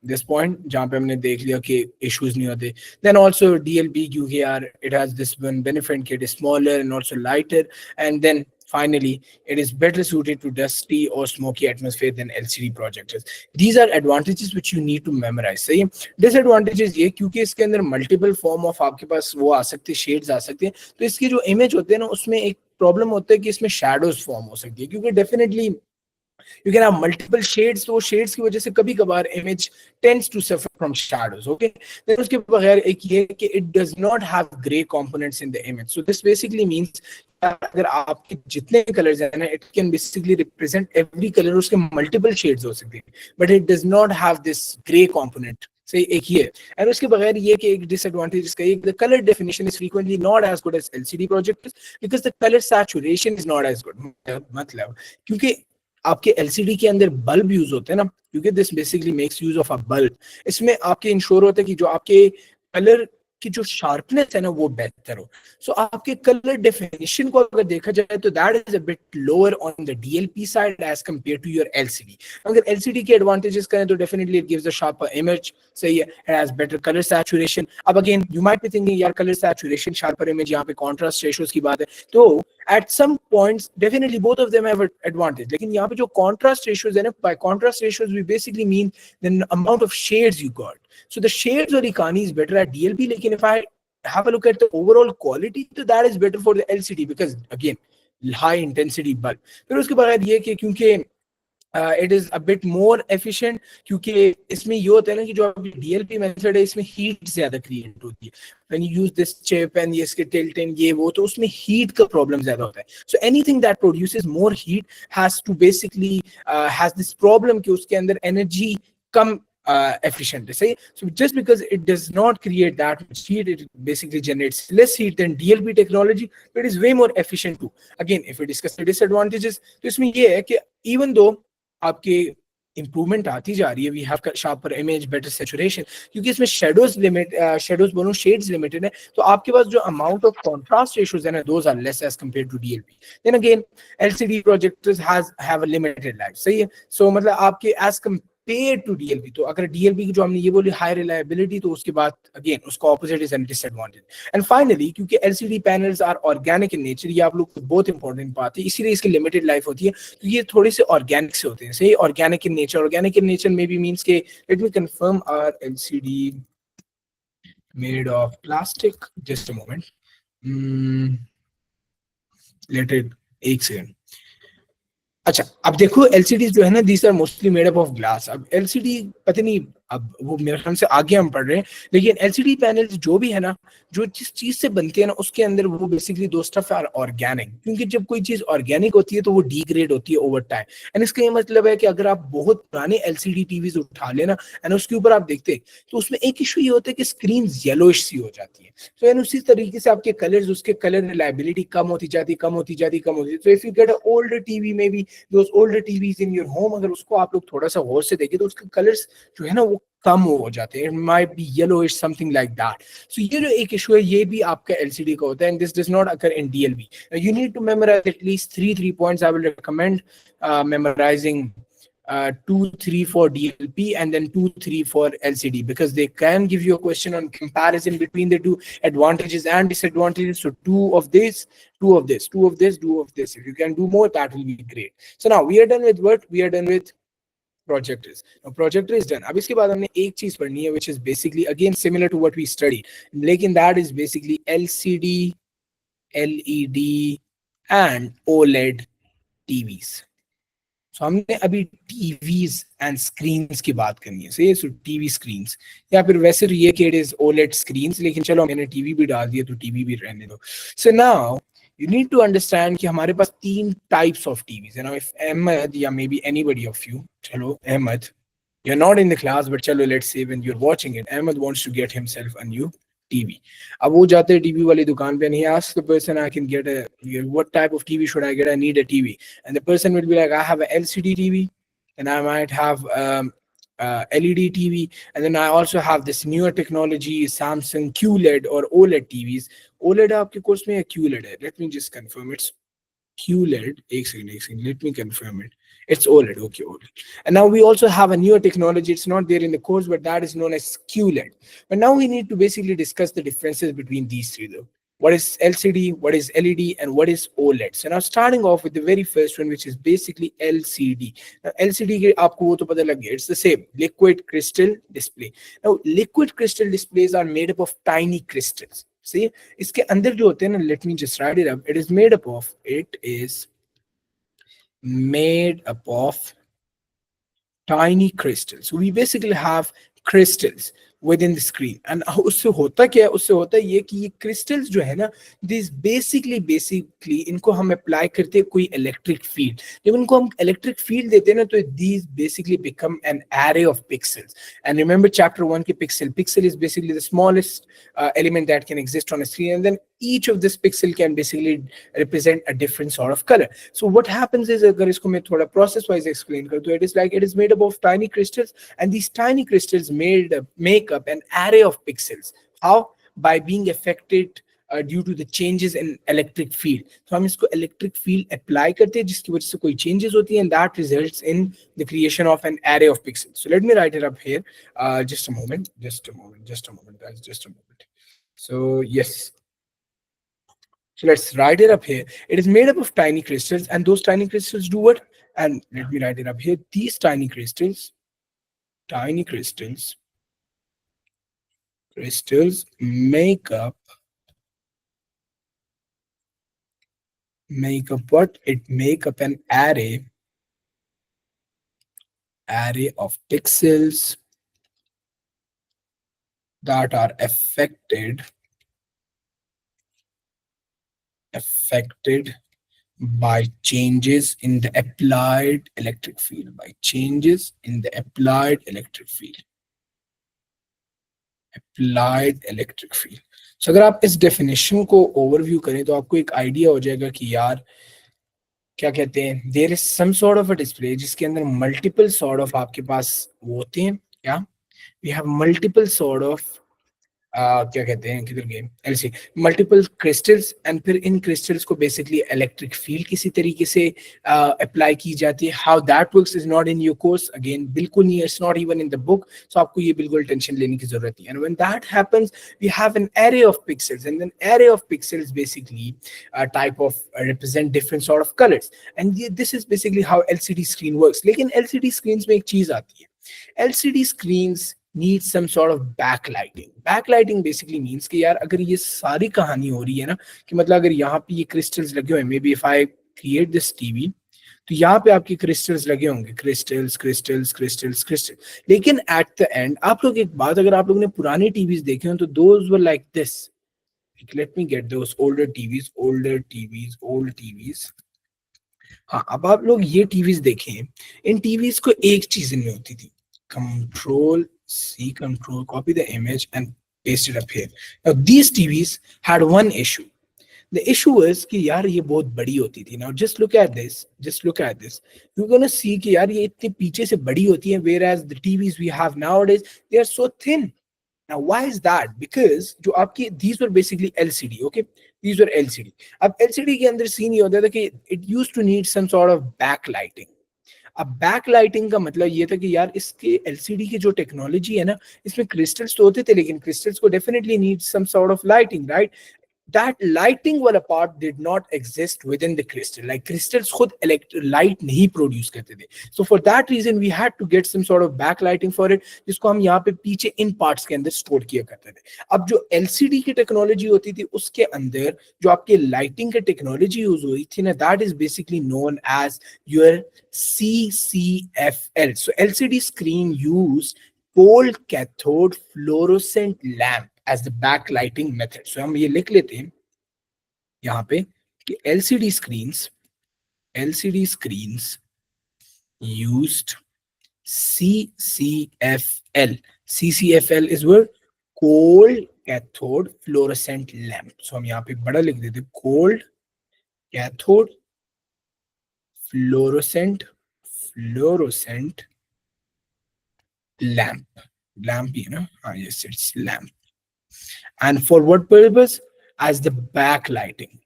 this point जहाँ पे हमने देख लिया कि issues नहीं होते. Then also DLP क्योंकि यार it has this one benefit कि it is smaller and also lighter, and then finally it is better suited to dusty or smoky atmosphere than LCD projectors. These are advantages which you need to memorize. सही है. Disadvantages ये क्योंकि इसके अंदर multiple form of आपके पास वो आ सकते हैं, shades आ सकते हैं, तो इसकी जो image होते हैं ना उसमें एक प्रॉब्लम होता है कि इसमें शैडोज फॉर्म हो सकती है क्योंकि definitely you can have multiple shades, तो शेड्स की वजह से कभी कभार image tends to suffer from shadows. Okay, then उसके बगैर एक ये कि it does not have grey components in the image. So this basically means अगर आपके जितने कलर्स हैं ना, it can basically represent every colour, उसके मल्टीपल शेड्स हो सकते हैं, but it does not have this grey component. सही, एक ये. एंड उसके बगैर ये कि एक डिसएडवांटेज इसका एक, the colour definition is frequently not as good as LCD projectors because the colour saturation is not as good. मतलब क्योंकि आपके एलसीडी के अंदर बल्ब यूज होते हैं ना, क्योंकि this basically makes use of a bulb. इसमें आपके इंश्योर होता है कि जो आपके कलर की जो शार्पनेस है ना वो बेहतर हो. सो आपके कलर डेफिनेशन को अगर देखा जाए तो that is a bit lower on the DLP side as compare to your LCD. अगर एलसीडी के एडवांटेजेस करें तो definitely it gives a sharper image. सही है, it has better colour saturation. अब again you might be thinking यार colour saturation, sharper image, यहाँ पे कॉन्ट्रास्ट रेशियोज की बात है, तो at some points definitely both of them have an advantage. लेकिन यहाँ पे जो contrast ratios है ना, by contrast ratios we basically mean the amount of shades you got. So the shades or Ikani is better at DLP. लेकिन if I have a look at the overall quality, so that is better for the LCD because again high intensity bulb. फिर उसके बाद ये कि क्योंकि it is a bit more efficient, क्योंकि इसमें ये होता है ना कि जो डीएलपी मेथड है इसमें हीट ज्यादा क्रिएट होती है. When you use this chip and ये इसके टिल्टिंग ये वो, तो उसमें हीट का प्रॉब्लम ज्यादा होता है. So anything that produces more heat has to basically has this problem कि उसके अंदर एनर्जी कम efficient. Say so just because it does not create that much heat, it basically generates less heat than DLP technology, but it is way more efficient too. Again, if we discuss the disadvantages, तो इसमें ये है कि even though आपके improvement आती जा रही है, we have sharper image, better saturation, क्योंकि इसमें शेडोज लिमिट शेडोज बोलो शेड्स लिमिटेड है, तो आपके पास जो अमाउंट ऑफ कॉन्ट्रास्ट रेशियोज है ना, those are less as compare to DLP. Then again LCD projectors have a limited life. सही है. सो मतलब आपके एज पेयर टू डीएलपी, तो अगर डीएलपी की जो हमने ये बोली हाई रिलायबिलिटी, तो उसके बाद अगेन उसका opposite is an disadvantage. And finally क्योंकि LCD panels are organic in nature, ये आप लोग को बहुत इंपॉर्टेंट बात है, इसीलिए इसकी लिमिटेड लाइफ होती है, तो ये थोड़े से ऑर्गेनिक से होते हैं. सही, organic in nature. Organic in nature में भी मींस के let me confirm are LCD made of plastic. Just a moment, let it, एक सेकंड. अच्छा, अब देखो एलसीडी जो है ना, these are mostly made up of glass. अब एलसीडी पता नहीं, अब वो मेरे ख्याल से आगे हम पढ़ रहे हैं, लेकिन एलसीडी पैनल जो भी है ना, जो जिस चीज से बनते हैं ना, उसके अंदर वो बेसिकली दो स्टफ आर ऑर्गेनिक, क्योंकि जब कोई चीज ऑर्गेनिक होती है तो वो डिग्रेड होती है ओवर टाइम. एंड इसका ये मतलब है कि अगर आप बहुत पुराने एलसीडी टीवीज उठा लेना एंड उसके ऊपर आप देखते हैं, तो उसमें एक इशू ये होता है कि स्क्रीन येलोइश सी हो जाती है. तो एंड उसी तरीके से आपके कलर्स, उसके कलर रिलायबिलिटी कम होती जाती. तो if you get a older TV, may be those older TVs in your home, अगर उसको आप लोग थोड़ा सा गौर से देखें तो उसके कलर्स जो है ना वो कम हो जाते हैं. It might be yellowish, something like that. So ये जो एक इशू है ये भी आपका एलसीडी का होता है, and this does not occur in DLP. You need to memorise at least three points. I will recommend memorizing 2-3 for DLP and then 2-3 for LCD, because they can give you a question on comparison between the two advantages and disadvantages. So two of this, two of this, two of this, two of this. If you can do more, that will be great. So now we are done with what? We are done with projectors. Now projector is done. अब इसके बाद हमने एक चीज पढ़नी है which is basically again similar to what we studied, लेकिन that is basically LCD, LED and OLED TVs. सो हमने अभी टीवीज एंड स्क्रीन्स की बात करनी है. सही है. सो टीवी स्क्रीन्स या फिर वैसे तो ये कि इट इज ओलेड स्क्रीन्स, लेकिन चलो मैंने टीवी भी डाल दिया तो टीवी भी रहने दो. So now you need to understand कि हमारे पास तीन types of TVs है ना. If Ahmed या maybe anybody of you, चलो Ahmed, you're not in the class but चलो let's say when you're watching it, Ahmed wants to get himself a new TV. अब वो जाते हैं टीवी वाली दुकान पे and he asks the person, I can get a, what type of TV should I get? I need a TV. And the person will be like, I have a LCD TV and I might have LED TV, and then I also have this newer technology Samsung QLED or OLED TVs. OLED आपके course में या QLED है? Let me just confirm. It's QLED. एक second. Let me confirm it. It's OLED. Okay, OLED. And now we also have a newer technology. It's not there in the course, but that is known as QLED. But now we need to basically discuss the differences between these three, though. What is LCD, what is LED, and what is OLED? So now starting off with the very first one, which is basically LCD. Now LCD के आपको वो तो पता लग गया. It's the same, liquid crystal display. Now liquid crystal displays are made up of tiny crystals. See, इसके अंदर जो होते हैं ना, let me just write it up. It is made up of tiny crystals. So we basically have crystals within the screen. And उससे होता क्या है? उससे होता है ये कि ये crystals जो है ना, these basically इनको हम apply करते हैं कोई electric field. जब इनको हम electric field देते हैं ना, तो these basically become an array of pixels. And remember chapter 1 की pixel is basically the smallest element that can exist on a screen, and then each of this pixel can basically represent a different sort of color. So what happens is, अगर इसको मैं थोड़ा process wise explain कर दूं, it is like it is made up of tiny crystals, and these tiny crystals make up an array of pixels. How? By being affected due to the changes in electric field. So हम इसको electric field apply करते हैं जिसकी वजह से कोई changes होती हैं, and that results in the creation of an array of pixels. So let me write it up here. Just a moment, guys, just a moment. So yes. So let's write it up here. It is made up of tiny crystals, and those tiny crystals do what? And let me write it up here. These tiny crystals make up what? It make up an array of pixels that are affected by changes in the applied electric field. So अगर आप इस definition को overview करें तो आपको एक idea हो जाएगा कि यार क्या कहते हैं, there is some sort of a display जिसके अंदर मल्टीपल सॉर्ट ऑफ आपके पास वो होते हैं. क्या? We have multiple sort of क्या कहते हैं, किधर गए, एलसी, मल्टीपल क्रिस्टल्स, एंड फिर इन क्रिस्टल्स को बेसिकली इलेक्ट्रिक फील्ड किसी तरीके से अप्लाई की जाती है. How that works is not in your course, again बिल्कुल नहीं, it's not even in the book, so आपको ये बिल्कुल टेंशन लेने की जरूरत नहीं. And when that happens we have an array of pixels, and an array of pixels basically type of represent different sort of colours, and this is basically how LCD screen works. लेकिन LCD screens में एक चीज आती है, LCD screens need some sort of backlighting. Backlighting basically means कि यार अगर ये सारी कहानी हो रही है ना, कि मतलब अगर यहाँ पे ये क्रिस्टल्स लगे हुए हैं, may be if I create this TV, तो यहाँ पे आपके क्रिस्टल्स लगे होंगे, क्रिस्टल्स, लेकिन एट द एंड आप लोग एक बात, अगर आप लोगों ने पुराने टीवीज देखे हो तो those were like this. Let me get those old TVs. हाँ, अब आप लोग ये टीवीज देखें, इन टीवीज को एक चीज इनमें होती थी, Control copy the image and paste it up here. Now these TVs had one issue. The issue was कि यार ये बहुत बड़ी होती थी. Now just look at this. You're gonna see कि यार ये इतने पीछे से बड़ी होती है, whereas the TVs we have nowadays, they are so thin. Now why is that? Because जो आपकी, these were basically LCD, okay? These were LCD. अब LCD के अंदर सीन ये होता था कि it used to need some sort of backlighting. अब बैकलाइटिंग का मतलब ये था कि यार इसके एलसीडी की जो टेक्नोलॉजी है ना, इसमें क्रिस्टल्स तो होते थे, लेकिन क्रिस्टल्स को definitely need some sort of lighting, right? that lighting वाला part did not exist within the crystal. Like crystals खुद light नहीं produce करते थे. So for that reason we had to get some sort of backlighting for it, जिसको हम यहाँ पे पीछे इन parts के अंदर store किया करते थे. अब जो LCD की टेक्नोलॉजी होती थी उसके अंदर जो आपके लाइटिंग की टेक्नोलॉजी यूज हुई थी ना, that is basically known as your CCFL. So LCD screen used cold cathode fluorescent lamp as the backlighting method. So हम ये लिख लेते हैं यहाँ पे कि LCD screens used CCFL. CCFL is where cold cathode fluorescent lamp. So हम यहाँ पे बड़ा लिख देते हैं, cold cathode fluorescent lamp. Lamp ही है ना, हाँ, yes, it's lamp. And for what purpose? As the backlighting.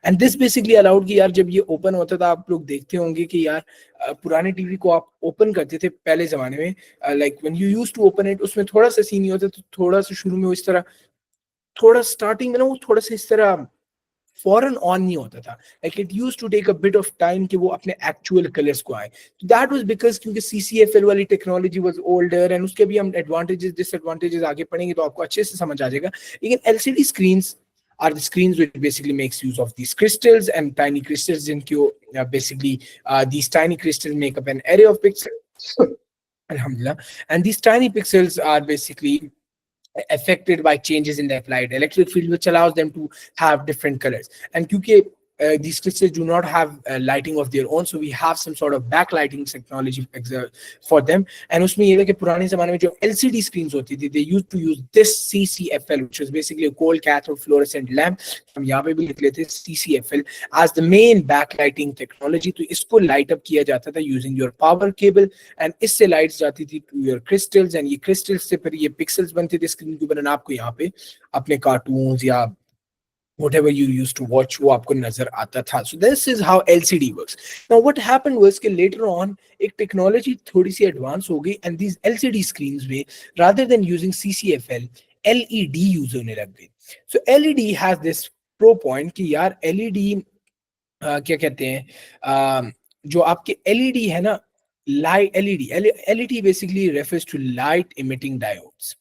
And this basically allowed कि यार जब ये ओपन होता था, आप लोग देखते होंगे कि यार पुराने टीवी को आप ओपन करते थे पहले जमाने में, like when you used to open it, उसमें थोड़ा सा सीन नहीं होता, तो थोड़ा सा शुरू में वो इस तरह, थोड़ा स्टार्टिंग में ना वो थोड़ा सा इस तरह फॉरन ऑन नहीं होता था. Like it used to take a bit of time कि वो अपने एक्चुअल कलर्स को आए. तो दैट वाज बिकॉज क्योंकि CCFL वाली टेक्नोलॉजी वाज ओल्डर, एंड उसके भी हम एडवांटेजेस डिसएडवांटेजेस आगे पढ़ेंगे तो आपको अच्छे से समझ आ जाएगा. लेकिन LCD screens are the screens which basically makes use of these crystals and tiny crystals into basically these tiny crystals make up an array of pixels. Alhamdulillah. And these tiny pixels are basically affected by changes in the applied electric field, which allows them to have different colors. And because these crystals do not have lighting of their own, so we have some sort of backlighting technology for them. And उसमें ये है कि पुराने ज़माने में जो LCD screens होती थी, they used to use this CCFL, which was basically a cold cathode fluorescent lamp. हम यहाँ पे भी लिख लेते हैं CCFL as the main backlighting technology. तो इसको light up किया जाता था using your power cable, and इससे lights जाती थी to your crystals, and ये crystals से फिर ये pixels बनते थे screen के ऊपर, and आपको यहाँ पे अपने cartoons या whatever you used to watch वो आपको नजर आता था. So this is how LCD works. Now what happened was कि later on एक टेक्नोलॉजी थोड़ी सी एडवांस हो गई, and these LCD screens में rather than using CCFL LED use होने लग गई. So LED has this pro point कि यार LED क्या कहते हैं, जो आपके LED है ना, light LED basically refers to light emitting diodes.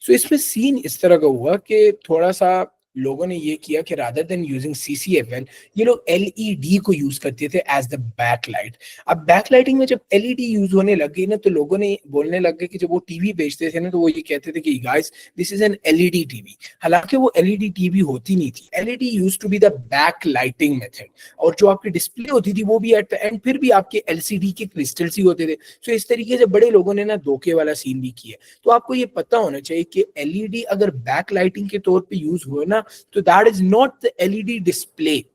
So इसमें सीन इस तरह का हुआ कि थोड़ा सा लोगों ने ये किया कि रादर देन यूजिंग CCFL ये लोग LED को यूज करते थे एज द बैकलाइट. अब बैकलाइटिंग में जब LED यूज होने लग गई ना, तो लोगों ने बोलने लग गए कि जब वो टीवी बेचते थे ना, तो वो ये कहते थे कि guys this is an LED TV. हालांकि वो LED टीवी होती नहीं थी. LED use to be the backlighting method, और जो आपकी डिस्प्ले होती थी वो भी एट द एंड फिर भी आपके LCD के क्रिस्टल्स ही होते थे. तो इस तरीके से बड़े लोगों ने ना धोखे वाला सीन भी किया. तो आपको ये पता होना चाहिए कि LED अगर बैकलाइटिंग के तौर पे यूज हुआ ना, तो that is not the LED display,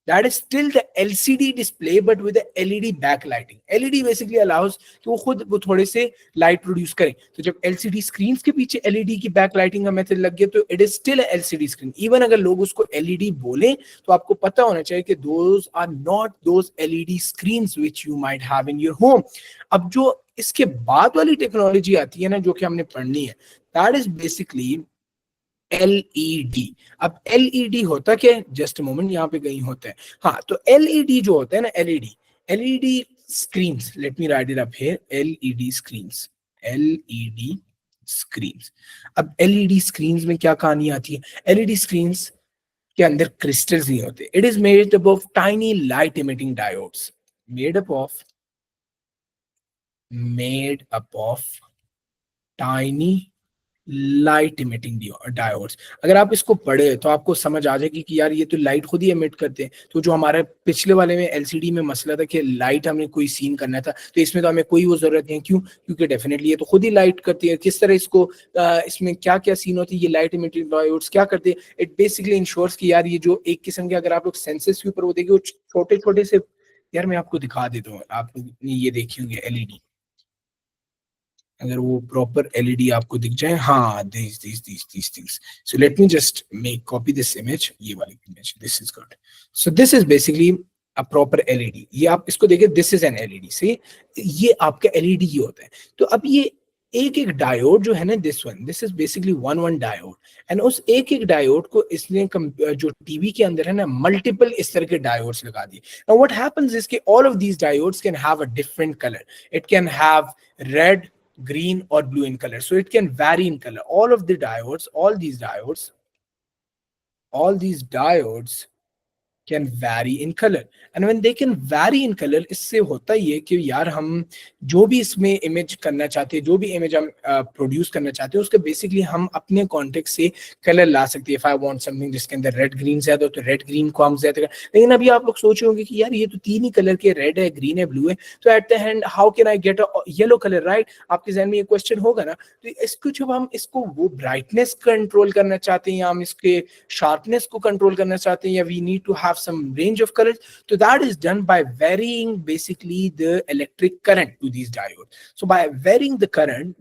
that is still the LCD display but with the LED backlighting. LED basically allows कि वो खुद वो थोड़े से लाइट प्रोड्यूस करें. तो जब LCD स्क्रीन्स के पीछे LED की बैकलाइटिंग का मेथड लग गया, तो it is still LCD screen. Even अगर लोग उसको LED बोले, तो आपको पता होना चाहिए कि those are not those LED screens which you might have in your home. अब जो इसके बाद वाली टेक्नोलॉजी आती है ना, जो कि हमने पढ़नी है, that is basically LED. अब LED होता क्या है, जस्ट मोमेंट, यहाँ पे कहीं होता है. हाँ, तो LED जो होता है ना, LED screens, let me write it up here, LED screens. अब LED screens में क्या कहानी आती है? LED screens के अंदर क्रिस्टल्स नहीं होते. It is made up of tiny light emitting diodes. Made up of tiny light emitting diodes. अगर आप इसको पढ़े तो आपको समझ आ जाएगी कि यार ये तो लाइट खुद ही एमिट करते हैं. तो जो हमारे पिछले वाले में LCD में मसला था कि लाइट हमें कोई सीन करना था, तो इसमें तो हमें कोई वो जरूरत नहीं. क्यों? क्योंकि डेफिनेटली ये तो खुद ही लाइट करती है. किस तरह इसको इसमें क्या क्या सीन होती है, ये लाइट इमिटिंग डायोड्स क्या करते हैं? इट बेसिकली इंश्योर्स कि यार ये जो एक किस्म के, अगर आप लोग सेंसर्स के ऊपर वो देखिए, वो छोटे छोटे से, यार मैं आपको दिखा देता हूँ, आप ये देखी होंगे LED, अगर वो प्रॉपर LED आपको दिख जाए. हाँ, these things. So let me just copy this image. ये वाली image, this is good. So this is basically a proper LED. ये आप इसको देखिए, this is an LED. See, ये आपका LED ही होता है. तो अब ये एक एक डायोड जो है ना, this is basically one diode, and उस एक एक डायोड को इसने जो टीवी के अंदर है ना, मल्टीपल इस तरह के डायोड्स लगा दिए. नाउ व्हाट हैपेंस इज कि all of these diodes can have a different colour. It can have read, green or blue in color, so it can vary in color. All these diodes can vary in color, and when they can vary in color, इससे होता ये कि यार हम जो भी इसमें image करना चाहते हैं, जो भी इमेज हम प्रोड्यूस करना चाहते हैं, उसका बेसिकली हम अपने कॉन्टेक्स्ट से कलर ला सकते हैं. इफ आई वांट समथिंग जिसके अंदर रेड ग्रीन ज्यादा हो तो रेड ग्रीन को हम ज्यादा. लेकिन अभी आप लोग सोच रहे होंगे कि यार ये तो तीन ही कलर के, रेड है, ग्रीन है, ब्लू है, तो at the end how can I get a yellow colour, right? आपके जहन में ये क्वेश्चन होगा ना. तो इसको जब हम इसको वो ब्राइटनेस कंट्रोल करना चाहते हैं, या हम इसके शार्पनेस को कंट्रोल करना चाहते हैं, या we need to have some range of colours, so that is done by varying basically the electric current to these diodes. So by varying the current,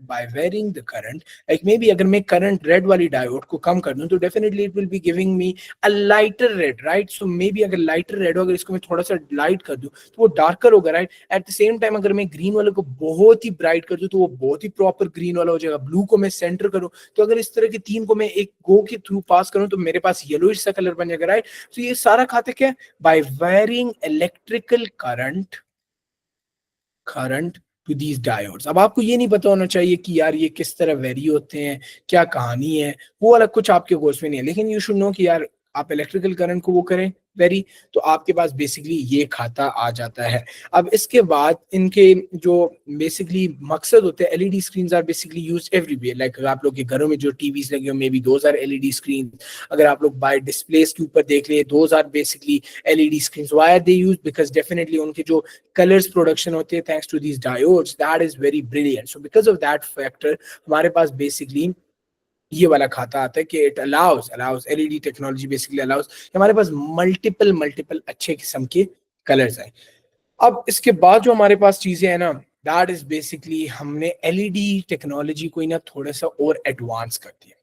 like maybe अगर मैं current red वाली diode को कम कर दूं, तो definitely it will be giving me a lighter red, right? So maybe अगर lighter red हो, अगर इसको मैं थोड़ा सा light कर दूं तो वो darker होगा, right? At the same time अगर मैं green वाले को बहुत ही bright कर दूं तो वो बहुत ही proper green वाला हो जाएगा. blue को मैं center करूं तो अगर इस तरह के तीन को मैं एक go के through pass करूं तो मेरे पास yellowish सा कलर बन जाएगा, right? So ये सारा खाते क्या है? By varying electrical current to these diodes. अब आपको ये नहीं पता होना चाहिए कि यार ये किस तरह वेरी होते हैं, क्या कहानी है, वो वाला कुछ आपके कोर्स में नहीं है. लेकिन यू शुड नो कि यार आप इलेक्ट्रिकल करंट को वो करें वेरी, तो आपके पास बेसिकली ये खाता आ जाता है. अब इसके बाद इनके जो बेसिकली मकसद होते हैं, LED screens are basically used everywhere. Like आप लोग के घरों में जो टीवीज लगे हो, maybe those are LED screen. अगर आप लोग बाय डिस्प्लेस के ऊपर देख ले, those are basically LED screens. Why are they used? Because definitely उनके जो कलर्स प्रोडक्शन होते हैं thanks to these diodes, that is very brilliant. So because of that factor हमारे पास बेसिकली ये वाला खाता आता है कि it allows LED technology basically allows हमारे पास मल्टीपल अच्छे किस्म के कलर्स आए. अब इसके बाद जो हमारे पास चीजें हैं ना, दैट इज बेसिकली हमने एलईडी टेक्नोलॉजी को ही ना थोड़ा सा और एडवांस कर दिया.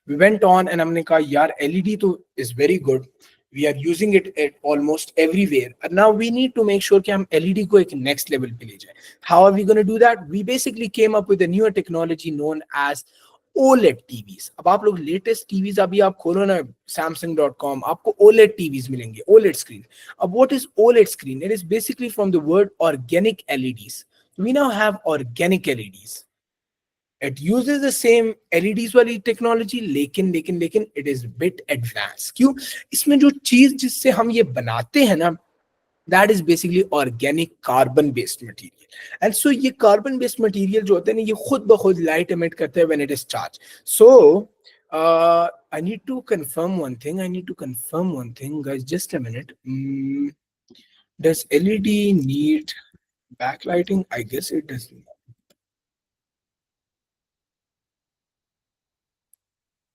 वी वेंट ऑन एंड हमने कहा यार एलईडी तो is very good, we are using it at almost everywhere. Now we need to make sure कि हम एलईडी को एक नेक्स्ट लेवल पे ले जाए. How are we gonna do that? We basically came up with a newer technology known as OLED TVs. अब आप लोग लेटेस्ट टीवीज अभी आप खोलो ना samsung.com, आपको OLED TVs मिलेंगे, OLED screen. अब what is OLED screen? It is basically from the word organic LEDs. We now have organic LEDs. It uses the same LEDs वाली टेक्नोलॉजी, लेकिन it is bit advanced. क्यों? इसमें जो चीज जिससे हम ये बनाते हैं ना, that is basically organic carbon based material. And so ये carbon based material जो होते हैं ना, ये खुद ब खुद light emit करते हैं when it is charged. So I need to confirm one thing, guys. Just a minute. Does LED need backlighting? I guess it does not.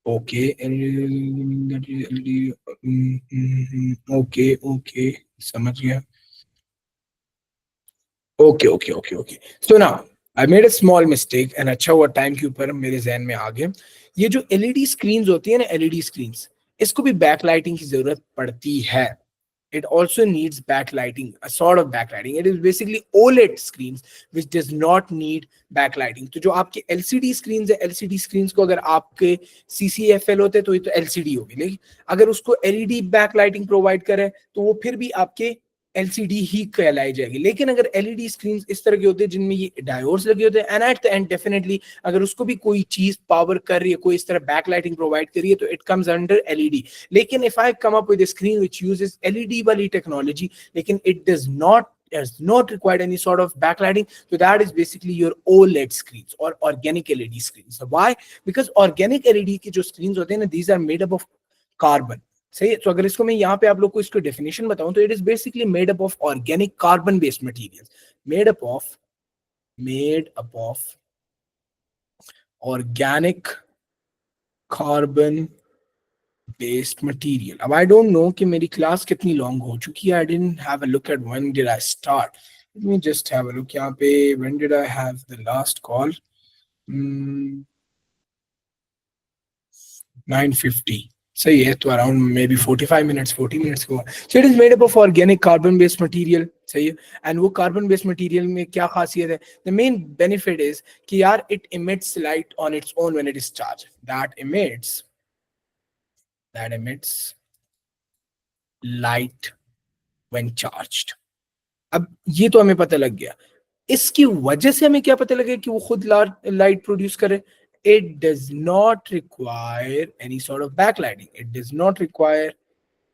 Okay, LED. Okay, समझ गया. Okay. So now I made a small mistake and अच्छा हुआ time के ऊपर मेरे जहन में आ गया. ये जो एलईडी स्क्रीन्स होती है ना, एलईडी स्क्रीन्स, इसको भी बैकलाइटिंग की जरूरत पड़ती है. It also needs backlighting, a sort of backlighting. It is basically OLED screens which does not need backlighting. तो जो आपके LCD screens है, LCD screens को अगर आपके CCFL होते तो ये तो LCD होगी, लेकिन अगर उसको LED backlighting प्रोवाइड करे तो वो फिर भी आपके LCD ही कहलाई जाएगी. लेकिन अगर LED स्क्रीन इस तरह के होते हैं जिनमें ये डायोड्स लगे होते हैं, and at the end definitely अगर उसको भी कोई चीज पावर कर रही है, कोई इस तरह बैकलाइटिंग प्रोवाइड कर रही है, तो इट कम्स अंडर LED. लेकिन if I come up with a screen which uses LED वाली टेक्नोलॉजी, लेकिन it does not require any sort of backlighting, so that is basically your OLED screens or organic LED screens. So why? Because organic LED की जो screens होते हैं ना, these are made up of carbon. सही है. तो अगर इसको मैं यहाँ पे आप लोग को इसको डेफिनेशन बताऊं तो it is basically made up of organic carbon based material, made up of organic carbon based material. अब आई डोंट नो कि मेरी क्लास कितनी लॉन्ग हो चुकी है. I didn't have a look at when did I start. Let me just have a look यहाँ पे. When did I have the last call? 9:50. सही है, तो around maybe 45 minutes 40 minutes को। So it is made up of organic carbon based material, सही है। And वो carbon based material में क्या खासियत है, द मेन बेनिफिट इज कि यार it emits light on its own when it is charge, that emits light when charged. अब ये तो हमें पता लग गया, इसकी वजह से हमें क्या पता लगे कि वो खुद लाइट प्रोड्यूस करे। It does not require any sort of backlighting, it does not require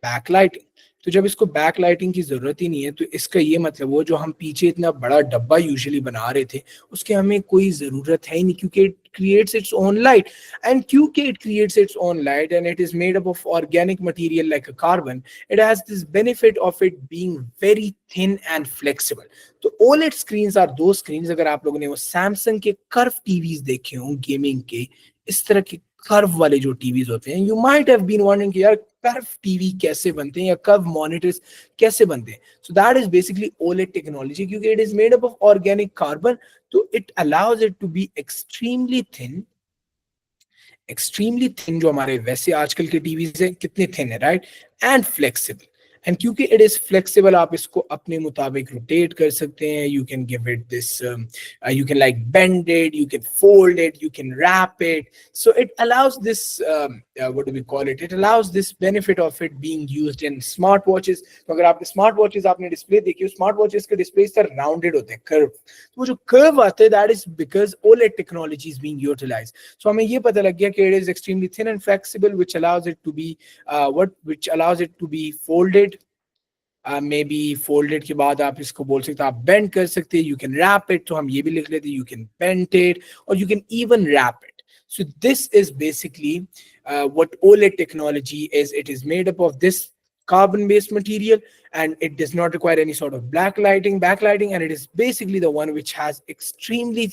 backlighting. तो जब इसको बैकलाइटिंग की जरूरत ही नहीं है, तो इसका ये मतलब वो जो हम पीछे इतना बड़ा डब्बा यूजुअली बना रहे थे, उसके हमें कोई जरूरत है ही नहीं, क्योंकि it creates its own light. And क्योंकि it creates its own light and it is made up of organic material like a carbon, it has this benefit of it being very thin and flexible. तो OLED screens are those screens, अगर आप लोगों ने वो Samsung के curve TVs देखे हों gaming के, इस तरह के कर्व वाले जो टीवीज होते हैं, you might have been wondering कि यार कर्व टीवी कैसे बनते हैं या कर्व मॉनिटर्स कैसे बनते हैं। So that is basically OLED technology, क्योंकि it is made up of organic carbon, तो it allows it to be extremely thin, जो हमारे वैसे आजकल के टीवीज हैं कितने थिन है, राइट, एंड फ्लेक्सिबल। एंड क्योंकि इट इज फ्लेक्सिबल, आप इसको अपने मुताबिक रोटेट कर सकते हैं, you can give it this, you can like bend it, you can fold it, you can wrap it, so it allows this, what do we call it, it allows this benefit of it being used in smart watches। तो अगर आपने smart watches आपने display देखी हो, smart watches के display sir rounded होते हैं, curve, तो वो जो कर्व आते हैं that is because OLED technology is being utilized. So हमें ये पता लग गया कि it is extremely thin and flexible, which allows it to be folded, maybe folded के बाद आप इसको बोल सकते हैं, आप बेंड कर सकते हैं, यू कैन रैप इट, तो हम ये भी लिख लेते हैं, यू कैन बेंड इट और you can even wrap it. So this is basically what OLED technology is. It is made up of this carbon-based material, and it does not require any sort of backlighting, and it is basically the one which has extremely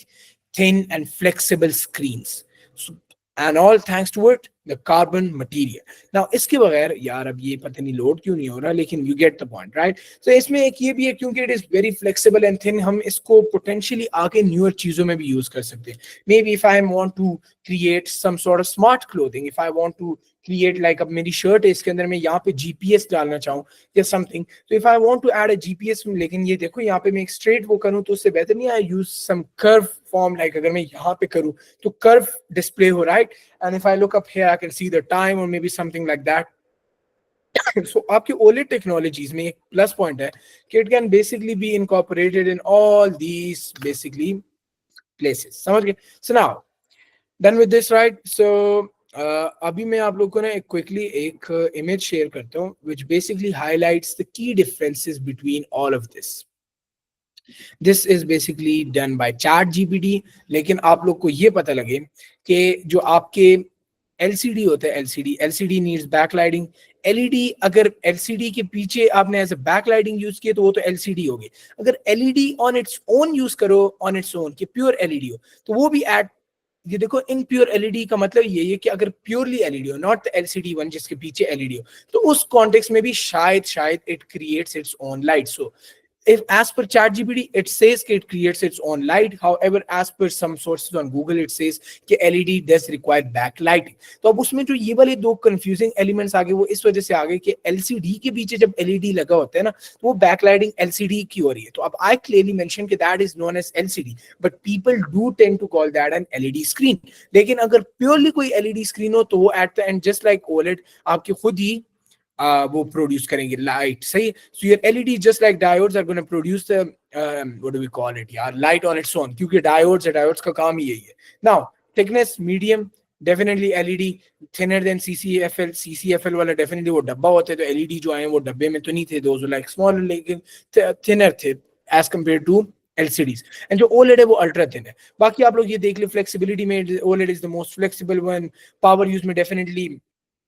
thin and flexible screens. So, and all thanks to it, the carbon material. Now इसके बगैर यार अब ये पता नहीं load क्यों नहीं हो रहा, लेकिन you get the point, right? So इसमें एक ये भी है, क्योंकि it is very flexible and thin, हम इसको potentially आगे newer चीजों में भी यूज कर सकते हैं। Maybe if I want to create some sort of smart clothing, if I want to create like, अब मेरी शर्ट है इसके अंदर मैं यहाँ पे GPS डालना चाहूँ या समथिंग, तो if I want to add a GPS, लेकिन ये देखो यहाँ पे मैं एक स्ट्रेट वो करूँ, तो उससे बेहतर नहीं, I use some curve form, like अगर मैं यहाँ पे करूँ तो कर्व डिस्प्ले हो, right, and if I look up here I can see the time और maybe something like that. So आपकी OLED टेक्नोलॉजीज में एक प्लस पॉइंट है कि it can basically be incorporated in all these basically places, समझ गए? So now done with this, right? So अभी मैं आप लोगों को ना एक क्विकली एक इमेज शेयर करता हूँ which basically highlights the key differences between all of this. This is basically done by chat GPT, लेकिन आप लोग को ये पता लगे कि जो आपके एलसीडी होता है, एलसीडी नीड्स बैकलाइटिंग। एलईडी, अगर एलसीडी के पीछे आपने एज अ बैकलाइटिंग यूज किया तो वो तो एलसीडी होगी। अगर LED on its own use करो, ऑन इट्स ओन कि प्योर एलईडी हो, तो वो भी एट, ये देखो इन प्योर एलईडी का मतलब ये है कि अगर प्योरली एलईडी हो, नॉट एलसीडी वन जिसके पीछे एलईडी हो, तो उस कॉन्टेक्स्ट में भी शायद it creates its own light. So if as per ChatGPT it says it creates its own light, however as per some sources on Google it says कि LED does require backlighting। तो अब उसमें जो ये वाले दो confusing elements आ गए, वो इस वजह से आ गए कि LCD के पीछे जब LED लगा होता है ना, तो वो backlighting LCD की हो रही है। तो अब I clearly mentioned कि that is known as LCD, but people do tend to call that an LED screen। लेकिन अगर purely कोई LED screen हो तो वो at the end just like OLED आपके खुद ही वो प्रोड्यूस करेंगे लाइट, सही। So your LED just like diodes are gonna produce the what do we call it यार, लाइट ऑन इट्स ओन, क्योंकि डायोड्स का काम ही यही है। Now thickness medium, definitely LED thinner than CCFL वाला डेफिनेटली वो डब्बा होते हैं, तो एलईडी जो आए वो डब्बे में तो नहीं थे, दोज लाइक स्मॉल, लेकिन थिनर थे as compare to LCDs। And जो OLED है वो अल्ट्रा थिन है। बाकी आप लोग ये देख ले, फ्लेक्सिबिलिटी में OLED is the most flexible one. Power use में डेफिनेटली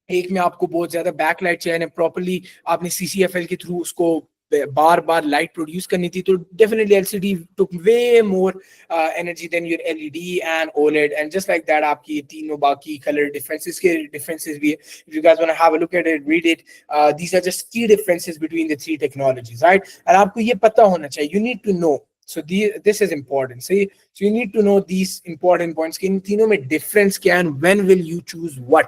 एक में आपको बहुत ज्यादा बैकलाइट चाहिए, प्रॉपर्ली आपने CCFL के थ्रू उसको बार बार लाइट प्रोड्यूस करनी थी, तो definitely LCD took way more energy than your LED and OLED, and just like that आपकी तीनों बाकी कलर डिफरेंसेस के डिफरेंसेस भी है। If you guys want to have a look at it, read it, these are just key differences between the three technologies, right? and आपको ये पता होना चाहिए, you need to know, so this is important, so you need to know these important points कि इन तीनों में difference क्या है and when will you choose what।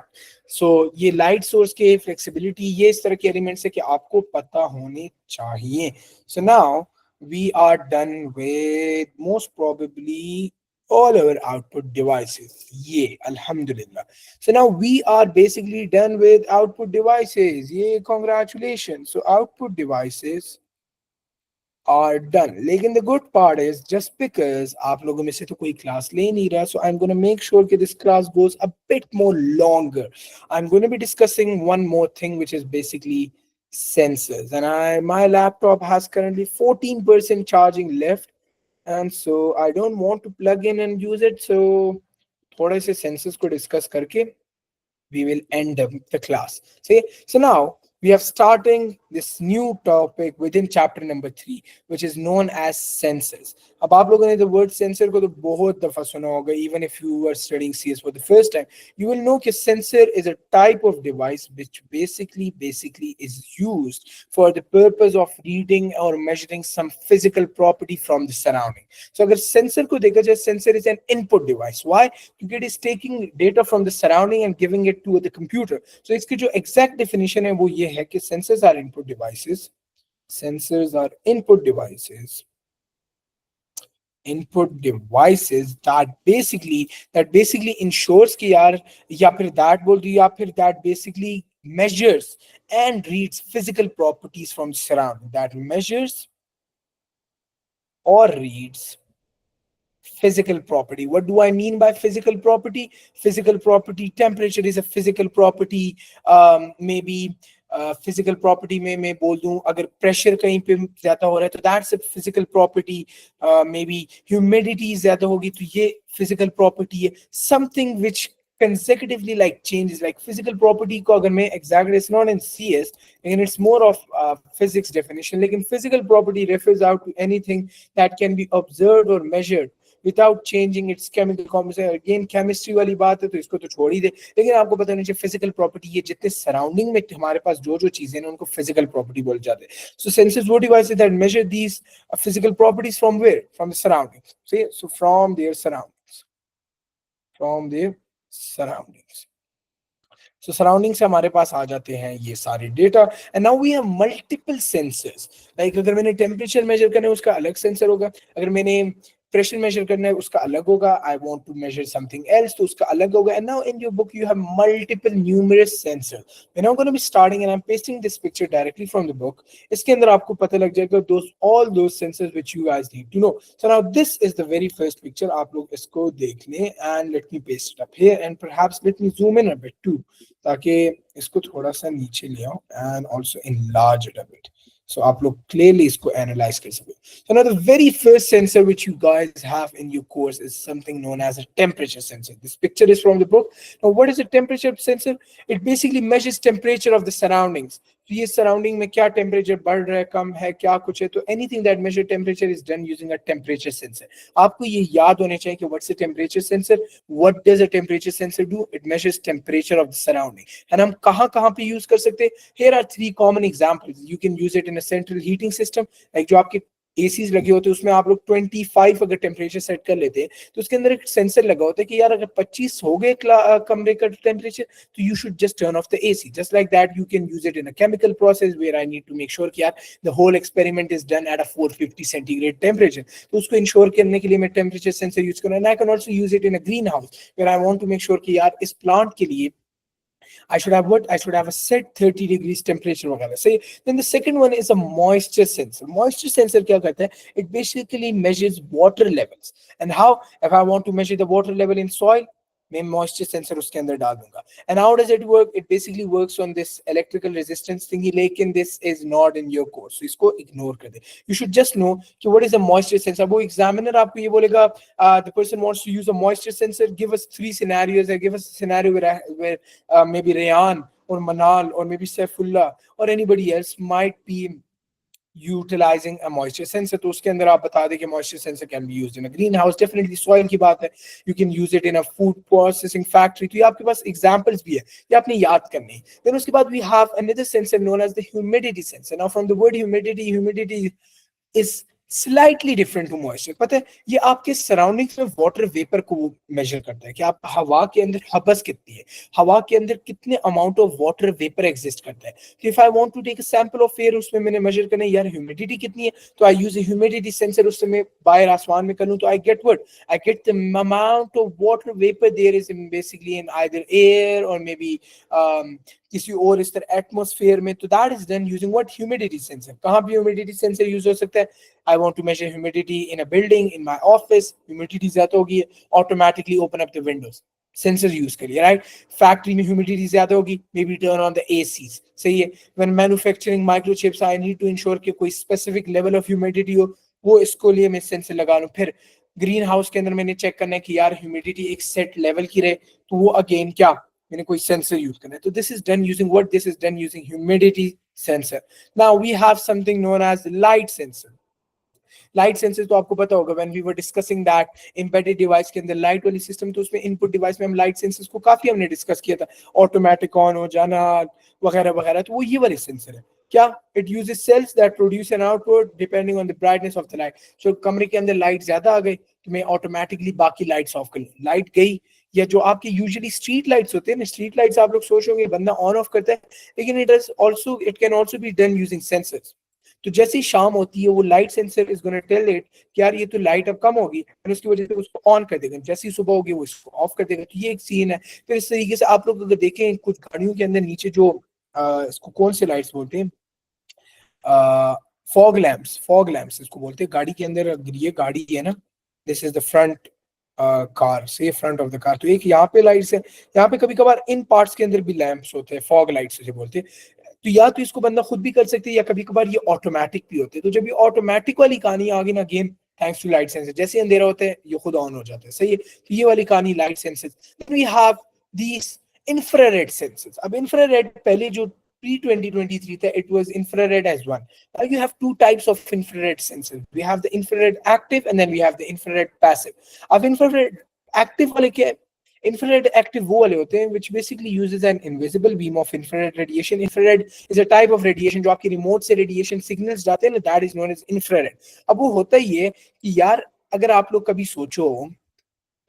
सो ये लाइट सोर्स के फ्लेक्सिबिलिटी, ये इस तरह के एलिमेंट्स है कि आपको पता होने चाहिए. So now we are done with most probably all our output devices. Yeah, alhamdulillah. So now we are basically done with output devices. Yeah, congratulations. So output devices are done. लेकिन the good part is just because आप लोगों में से तो कोई class ले नहीं रहा, so I'm going to make sure that this class goes a bit more longer. I'm going to be discussing one more thing, which is basically sensors. And my laptop has currently 14% charging left, and so I don't want to plug in and use it. So थोड़े से sensors को discuss करके we will end up the class. See, so now we are starting this new topic within chapter number 3, which is known as sensors. अब आप लोगों ने the word sensor को तो बहुत दफा सुना होगा. Even if you were studying CS for the first time, you will know that sensor is a type of device which basically is used for the purpose of reading or measuring some physical property from the surrounding. So अगर sensor को देखा जाए, sensor is an input device. Why? Because it is taking data from the surrounding and giving it to the computer. So इसकी जो exact definition है वो ये है कि sensors are input devices. Sensors are input devices that basically ensures कि यार, या फिर that बोल दो, या फिर that basically measures and reads physical properties from the surrounding. That measures or reads physical property. What do I mean by physical property? Physical property, temperature is a physical property. Maybe physical property में मैं बोल दूं अगर pressure कहीं पे ज्यादा हो रहा है तो that's a physical property. Maybe humidity ज्यादा होगी तो ये physical property है. Something which consecutively like changes, like physical property को अगर मैं exactly, it's not in CS and it's more of physics definition. लेकिन physical property refers out to anything that can be observed or measured without changing its chemical composition. Again chemistry वाली बात है तो इसको तो छोड़ ही दे, लेकिन आपको पता नहीं चाहिए physical property ये जितने surrounding में हमारे पास जो जो चीजें हैं उनको physical property बोल जाते हैं. So sensors were devices that measure these physical properties from where? From the surroundings. See, so from their surroundings. So surroundings से हमारे पास आ जाते हैं ये सारे data. And now we have multiple sensors. Like अगर मैंने टेम्परेचर मेजर करना है उसका अलग सेंसर होगा, अगर मैंने प्रेशर मेजर करना है उसका अलग होगा, I want to measure something else तो उसका अलग होगा. And now in your book you have multiple numerous sensor. When I am gonna be starting and I am pasting this picture directly from the book, इसके अंदर आपको पता लग जाएगा दोस्त all those sensors which you guys need to know. So now this is the very first picture. आप लोग इसको देख लें and let me paste it up here and perhaps let me zoom in a bit too, ताकि इसको थोड़ा सा नीचे ले आओ and also enlarge it a bit. So आप लोग clearly इसको analyze कर सके. So now the very first sensor which you guys have in your course is something known as a temperature sensor. This picture is from the book. Now what is a temperature sensor? It basically measures temperature of the surroundings. तो ये surrounding में क्या temperature बढ़ रहा है, कम है, क्या कुछ है, तो anything that measure temperature is done using a temperature sensor. आपको ये याद होने चाहिए कि what's a temperature sensor, what does a temperature sensor do? It measures temperature of the surrounding. And हम कहाँ कहाँ पे यूज कर सकते हैं? Here are 3 common examples. You can use it in a central heating system, like जो आपके ACs लगे होते हैं उसमें आप लोग 25 अगर टेम्परेचर सेट कर लेते हैं तो उसके अंदर एक सेंसर लगा होता है कि यार अगर 25 हो गए कमरे का टेम्परेचर तो you should just turn off the AC. Just like that you can use it in a chemical process where I need to make sure कि यार the whole experiment is done at a 450 centigrade temperature. तो उसको ensure करने के लिए मैं temperature sensor use करूँ. And I can also use it in a greenhouse where I want to make sure कि यार इस प्लांट के लिए I should have what? I should have a set 30 degrees temperature वगैरह. Say, then the second one is a moisture sensor. Moisture sensor क्या करता है? It basically measures water levels. And how? If I want to measure the water level in soil, मैं moisture sensor उसके अंदर डाल दूंगा. And how does it work? It basically works on this electrical resistance thingy, लेकिन this is not in your course. So इसको ignore कर दे. You should just know कि what is a moisture sensor. वो examiner आपको ये बोलेगा, the person wants to use a moisture sensor. Give us 3 scenarios. Give us a scenario where maybe Rayan or Manal or maybe Saifullah or anybody else might be utilizing a moisture sensor. तो उसके अंदर आप बता दें कि moisture sensor can be used in a greenhouse. Definitely soil की बात है. You can use it in a food processing factory. तो ये आपके पास examples भी है, ये आपने याद करने हैं. Then उसके बाद we have another sensor known as the humidity sensor. Now from the word humidity is slightly different to moisture. पता है ये आपके सराउंडिंग्स में वाटर वेपर को मेजर करता है कि आप हवा के अंदर हबस कितनी है, हवा के अंदर कितने amount of water vapour exist करता है। तो if I want to take a sample of air, उसमें मैंने मेजर करना है यार ह्यूमिडिटी कितनी है, तो I use a humidity sensor, उससे मैं बाहर आसमान में करूँ तो I get what, I get the amount of water vapour there is in basically in either air और मे बी किसी और इस तरह एटमॉस्फेयर में। तो that is done using what, humidity sensor. कहाँ पे ह्यूमिडिटी सेंसर यूज हो सकता है, I want to measure humidity in a building, in my office, humidity ज़्यादा होगी, automatically open up the windows, sensor use करिए, right? Factory में humidity ज़्यादा होगी, maybe turn on the ACs, सही है। When manufacturing microchips, I need to ensure कि कोई specific level of humidity हो, वो इसको लिए मैं सेंसर लगा लूँ। फिर ग्रीन हाउस के अंदर मैंने चेक करना है कि यार ह्यूमिडिटी एक सेट लेवल की रहे, तो वो अगेन क्या, मैंने कोई सेंसर यूज करना है। तो this is done using what, this is done using humidity sensor. Now we have something known as light sensor. Light sensor तो आपको पता होगा, when we were discussing that embedded device के अंदर लाइट वाली सिस्टम, तो उसमें इनपुट डिवाइस में हम लाइट सेंसर्स को काफी हमने डिस्कस किया था, ऑटोमेटिक ऑन हो जाना वगैरह वगैरह। तो वो ये वाले सेंसर है क्या, it uses cells that produce an output depending on the brightness of the light. So कमरे के अंदर लाइट ज्यादा आ गई तो मैं ऑटोमेटिकली बाकी लाइट्स ऑफ कर लूँ, लाइट गई, या जो आपके यूजुअली स्ट्रीट लाइट्स होते हैं ना, स्ट्रीट लाइट्स आप लोग सोचोगे बंदा ऑन ऑफ करता है, लेकिन it can also be done using sensors. तो जैसे ही शाम होती है वो light sensor is gonna tell it कि यार ये तो लाइट अब कम होगी, और उसकी वजह से उसको ऑन कर देगा, जैसे ही सुबह होगी वो इसको ऑफ कर देगा। तो ये एक सीन है। फिर इस तरीके से आप लोग अगर देखें कुछ गाड़ियों के अंदर नीचे जो इसको कौन से लाइट्स बोलते हैं, फॉग लैम्प्स इसको बोलते हैं। गाड़ी के अंदर अगर ये गाड़ी है ना, this is the front car, से फ्रंट ऑफ द कार, तो एक यहाँ पे लाइट्स है, यहाँ पे कभी कभार इन पार्ट्स के अंदर भी लैंप्स होते हैं, फॉग लाइट्स से बोलते हैं। तो या तो इसको बंदा खुद भी कर सकते हैं या कभी कभार ये ऑटोमेटिक भी होते हैं। तो जब ये ऑटोमेटिक वाली कहानी आ गई ना, again thanks to light sensor, जैसे अंधेरा होता है ये खुद ऑन हो जाता है, सही है। तो ये वाली कहानी light sensor. We have these infrared sensors. अब इंफ्रारेड पहले जो pre 2023 था, it was infrared as one. Now you have two types of infrared sensors. We have the infrared active and then we have the infrared passive. अब infrared active वाले क्या है, infrared active वो वाले होते हैं which basically uses an invisible beam of infrared radiation. Infrared is a type of radiation जो आपकी remote से radiation signals जाते हैं ना, that is known as infrared. अब वो होता ही है कि यार अगर आप लोग कभी सोचो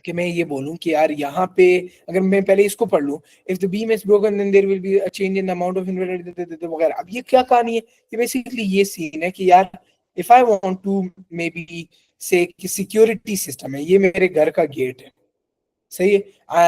कि मैं ये बोलूं कि यार यहाँ पे अगर मैं पहले इसको पढ़ लूं, if the beam is broken then there will be a change in the amount of infrared वगैरह। अब ये क्या कहानी है, ये बेसिकली ये सीन है कि यार if I want to maybe say कि सिक्योरिटी सिस्टम है, ये मेरे घर का गेट है, सही है,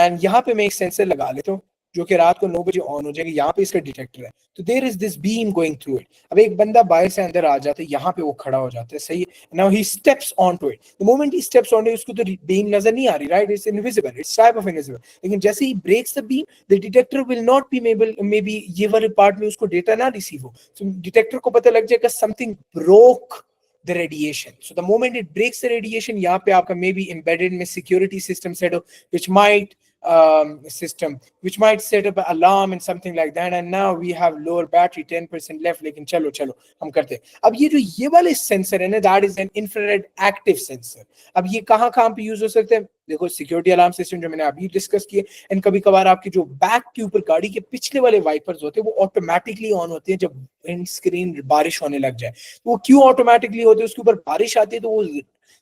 एंड यहाँ पे मैं एक सेंसर लगा लेता हूँ जो कि रात को 9 बजे ऑन हो जाएगा, यहाँ पे इसका डिटेक्टर है, तो there is this beam going through it. अब एक बंदा बाहर से अंदर आ जाता है, यहाँ पे वो खड़ा हो जाता है, सही है, now he steps on to it. The moment he steps on it, उसको तो बीम नजर नहीं आ रही, right, it's invisible, it's type of invisible, लेकिन जैसे ही breaks the beam the detector will not be able, maybe ये वाले पार्ट में उसको डेटा ना रिसीव हो, तो डिटेक्टर को पता लग जाएगा something broke the radiation. So the moment it breaks the radiation, यहाँ पे आपका maybe embedded में security system set up, which might which might set up an alarm and something like that. And now we have lower battery, 10% left. लेकिन चलो हम करते हैं। अब ये जो ये वाले सेंसर है ना, that is an infrared active sensor. अब ये कहाँ पे यूज हो सकते हैं, देखो सिक्योरिटी अलार्म सिस्टम जो मैंने अभी डिस्कस किए, एंड कभी कभार आपके जो बैक के ऊपर गाड़ी के पिछले वाले वाइपर्स होते हैं वो ऑटोमेटिकली ऑन होते हैं जब विंड स्क्रीन बारिश होने लग जाए। वो क्यों ऑटोमेटिकली होते हैं, उसके ऊपर बारिश आती है तो वो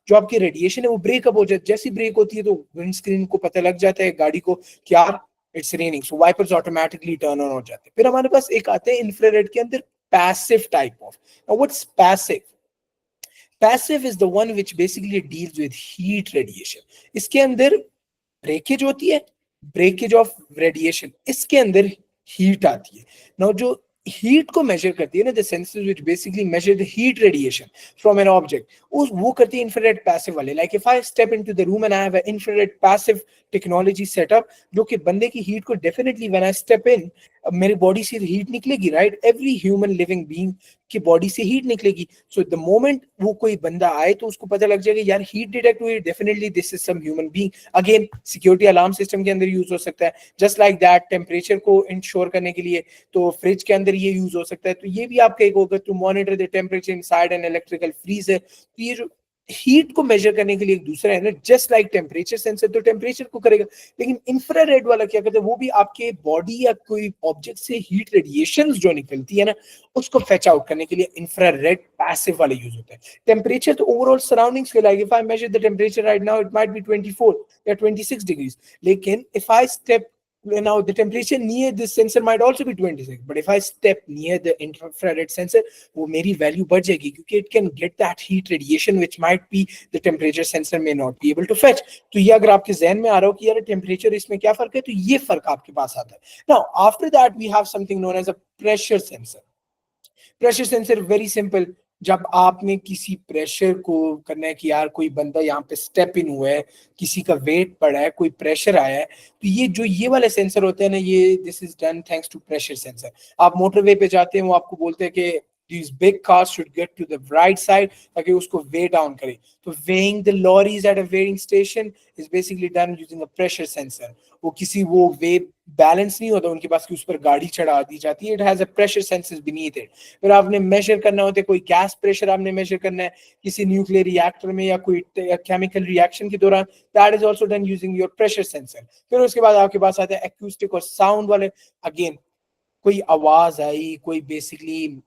जो आपकी रेडिएशन है वो ब्रेकअप हो जाती है, जैसी ब्रेक होती है तो विंड स्क्रीन को पता लग जाता है गाड़ी को कि यार it's raining, so wipers automatically turn on हो जाते हैं। फिर हमारे पास एक आते हैं इंफ्रारेड के अंदर passive type of. Now what's passive? Passive is the one which basically deals with heat radiation. इसके अंदर ब्रेकेज होती है, ब्रेकेज ऑफ रेडिएशन, इसके अंदर हीट आती है। नाउ जो हीट को मेजर करती है ना, the sensors which basically measure the heat radiation from an object, वो करती है इंफ्रारेड पैसिव वाले। Like if I step into the room and I have a infrared passive technology setup, जो कि बंदे की हीट को definitely when I step in, मेरी बॉडी से हीट निकलेगी, right, every human living being की बॉडी से हीट निकलेगी। सो द मोमेंट वो कोई बंदा आए तो उसको पता लग जाएगा यार हीट डिटेक्ट हुई, definitely this is some human being. Again security alarm system के अंदर यूज हो सकता है, जस्ट लाइक दैट टेम्परेचर को इंश्योर करने के लिए तो फ्रिज के अंदर ये यूज हो सकता है। तो ये भी आपका एक होगा to monitor the temperature inside an electrical freezer. तो ये जो हीट को मेजर करने के लिए एक दूसरा है ना, जस्ट लाइक टेम्परेचर सेंसर, तो टेम्परेचर को करेगा, लेकिन इंफ्रारेड वाला क्या करता है, वो भी आपके बॉडी या कोई ऑब्जेक्ट से हीट रेडिएशंस जो निकलती है ना, उसको फेच आउट करने के लिए इंफ्रारेड पैसिव वाला यूज होता है। टेम्परेचर तो ओवरऑल सराउंडिंग्स के, like if I measure the temperature right now it might B 24 या 26 डिग्रीज, लेकिन if I step now the temperature near this sensor might also be 26, but if I step near the infrared sensor, वो मेरी value बढ़ जाएगी, क्योंकि it can get that heat radiation which might be the temperature sensor may not be able to fetch. तो ये अगर आपके ज़हन में आ रहा हो कि यार टेम्परेचर इसमें क्या फर्क है, तो ये फर्क आपके पास आता है। Now after that we have something known as a pressure sensor. Pressure sensor very simple, जब आपने किसी प्रेशर को करना है कि यार कोई बंदा यहाँ पे स्टेप इन हुआ है, किसी का वेट पड़ा है, कोई प्रेशर आया है, तो ये जो ये वाले सेंसर होते हैं ना, ये this is done thanks to pressure sensor. आप मोटरवे पे जाते हैं, वो आपको बोलते हैं कि these big cars should get to the right side ताकि उसको वे डाउन करे, तो weighing the lorries at a weighing station is basically done using a pressure sensor। वो किसी वो वे बैलेंस नहीं होता उनके पास कि उस पर गाड़ी चढ़ा दी जाती है, it has a pressure sensor beneath it. फिर आपने मेजर करना होता है कोई गैस प्रेशर आपने मेजर करना है किसी न्यूक्लियर रिएक्टर में या कोई केमिकल रिएक्शन के दौरान, that is also done using your pressure sensor. फिर उसके बाद आपके पास आता है एक्यूस्टिक और साउंड वाले, अगेन कोई आवाज आई, कोई बेसिकली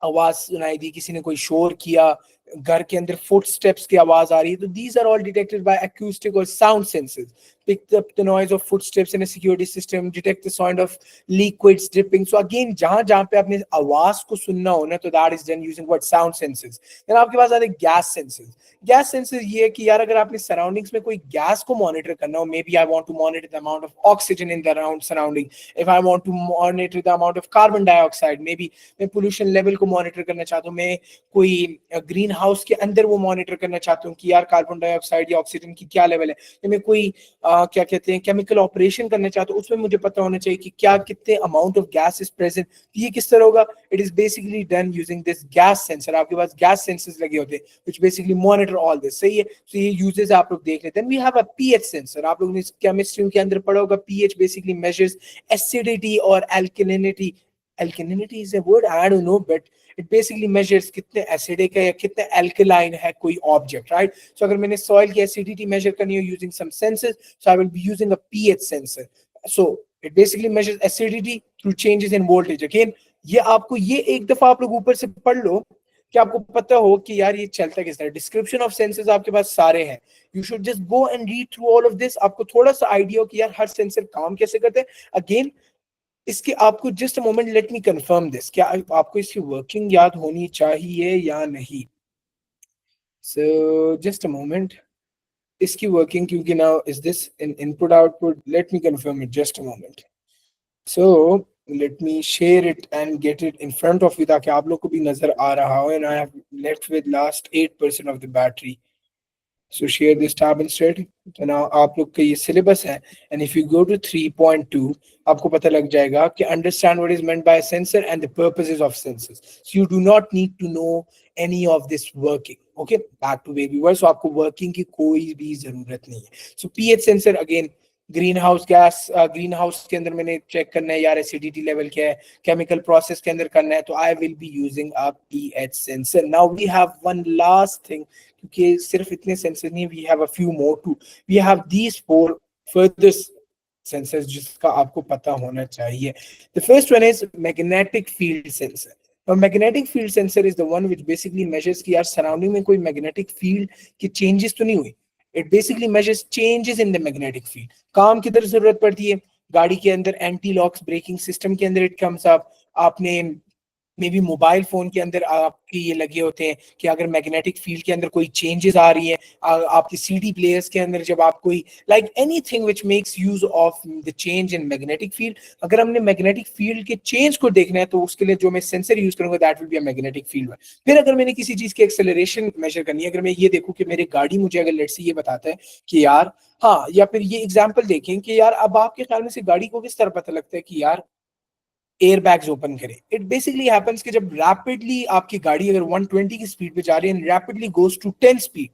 आवाज सुनाई दी, किसी ने कोई शोर किया, घर के अंदर फुट स्टेप्स की आवाज आ रही है, तो these are all detected by acoustic or sound sensors, pick up the noise of footsteps in a security system, detect the sound of liquids dripping। so again जहां पे आपने आवाज को सुनना हो ना, तो that is done using what sound sensors। then आपके पास आते हैं गैस सेंसर्स। गैस सेंसर ये है कि यार अगर आपने सराउंडिंग्स में कोई गैस को मॉनिटर करना हो, maybe I want to monitor the amount of oxygen in the around surrounding, if I want to monitor the amount of carbon dioxide, maybe मैं पोल्यूशन लेवल को monitor करना चाहता हूँ, मैं कोई ग्रीन हाउस के अंदर वो मॉनिटर करना चाहता हूँ कि यार कार्बन डाइऑक्साइड या ऑक्सीजन की क्या लेवल है, या मैं कोई क्या कहते हैं केमिकल ऑपरेशन करना चाहता हूँ, उसमें मुझे पता होना चाहिए कि क्या कितने amount of gas is present. ये किस तरह होगा, it is basically done using this gas sensor. आपके पास गैस सेंसर्स लगे होते हैं which basically monitor all this, सही है। तो ये यूजेस आप लोग देख लेते हैं। We have a pH sensor, आप लोगों ने केमिस्ट्री के अंदर पढ़ा होगा, पीएच बेसिकली मेजर्स एसिडिटी और alkalinity. Alkalinity is a word I don't know, but it basically measures कितने एसिडिक है या कितने alkaline है कोई object, right? So अगर मैंने soil की acidity measure करनी हो using some sensors, so I will be using a pH sensor। so it basically measures acidity through changes in voltage। again ये आपको ये एक दफा आप लोग ऊपर से पढ़ लो कि आपको पता हो कि यार ये चलता किस तरह। डिस्क्रिप्शन ऑफ सेंसर्स आपके पास सारे हैं, you should just go and read through all of this, आपको थोड़ा सा आइडिया हो कि यार हर सेंसर काम कैसे करते हैं। अगेन इसके आपको just a moment, late me confirm this, क्या आपको इसकी वर्किंग याद होनी चाहिए या नहीं। सो जस्ट अ मोमेंट, इसकी वर्किंग, क्योंकि now is this in input output, late me confirm it, just a moment. So let me share it and get it in front of you ताकि आप लोग को भी नजर आ रहा हो। And I have left with last 8% of the battery, so share this tab instead। तो ना आप लोग का ये सिलेबस है, and if you go to 3.2 आपको पता लग जाएगा कि understand what is meant by a sensor and the purposes of sensors। so you do not need to know any of this working। okay, back to where we were। so आपको working की कोई भी जरूरत नहीं है। so pH sensor again, green house gas, green house के अंदर मैंने चेक करना है यार एसिडिटी लेवल क्या है, केमिकल प्रोसेस के अंदर करना है, तो I will be using a pH sensor. Now we have one last thing, क्योंकि सिर्फ इतने सेंसर नहीं, we have a few more too, we have these four further sensors जिसका आपको पता होना चाहिए। The first one is magnetic field sensor. Now magnetic field sensor is the one which basically measures कि यार सराउंडिंग में कोई मैग्नेटिक फील्ड की चेंजेस तो नहीं हुई। It basically measures changes in the magnetic field। काम किधर जरूरत पड़ती है, गाड़ी के अंदर एंटी लॉक्स ब्रेकिंग सिस्टम के अंदर इट कम्स अप, आपने मे बी मोबाइल फोन के अंदर आपके ये लगे होते हैं कि अगर मैग्नेटिक फील्ड के अंदर कोई चेंजेस आ रही है, आपके सीडी प्लेयर्स के अंदर जब आप कोई like anything which makes use of the change in magnetic field, अगर हमने मैग्नेटिक फील्ड के चेंज को देखना है तो उसके लिए जो मैं सेंसर यूज करूंगा that will be a magnetic field. फिर अगर मैंने किसी चीज की एक्सेलरेशन मेजर करनी है, अगर मैं ये देखूं कि मेरी गाड़ी मुझे अगर लेट्स से ये बताता है कि यार हाँ, या फिर ये एग्जांपल देखें कि यार अब आपके ख्याल में से गाड़ी को किस तरह पता लगता है कि यार एयर बैग्स ओपन करें। इट बेसिकली हैपेंस कि जब रैपिडली आपकी गाड़ी अगर 120 की स्पीड पे जा रही है and rapidly goes to 10 speed,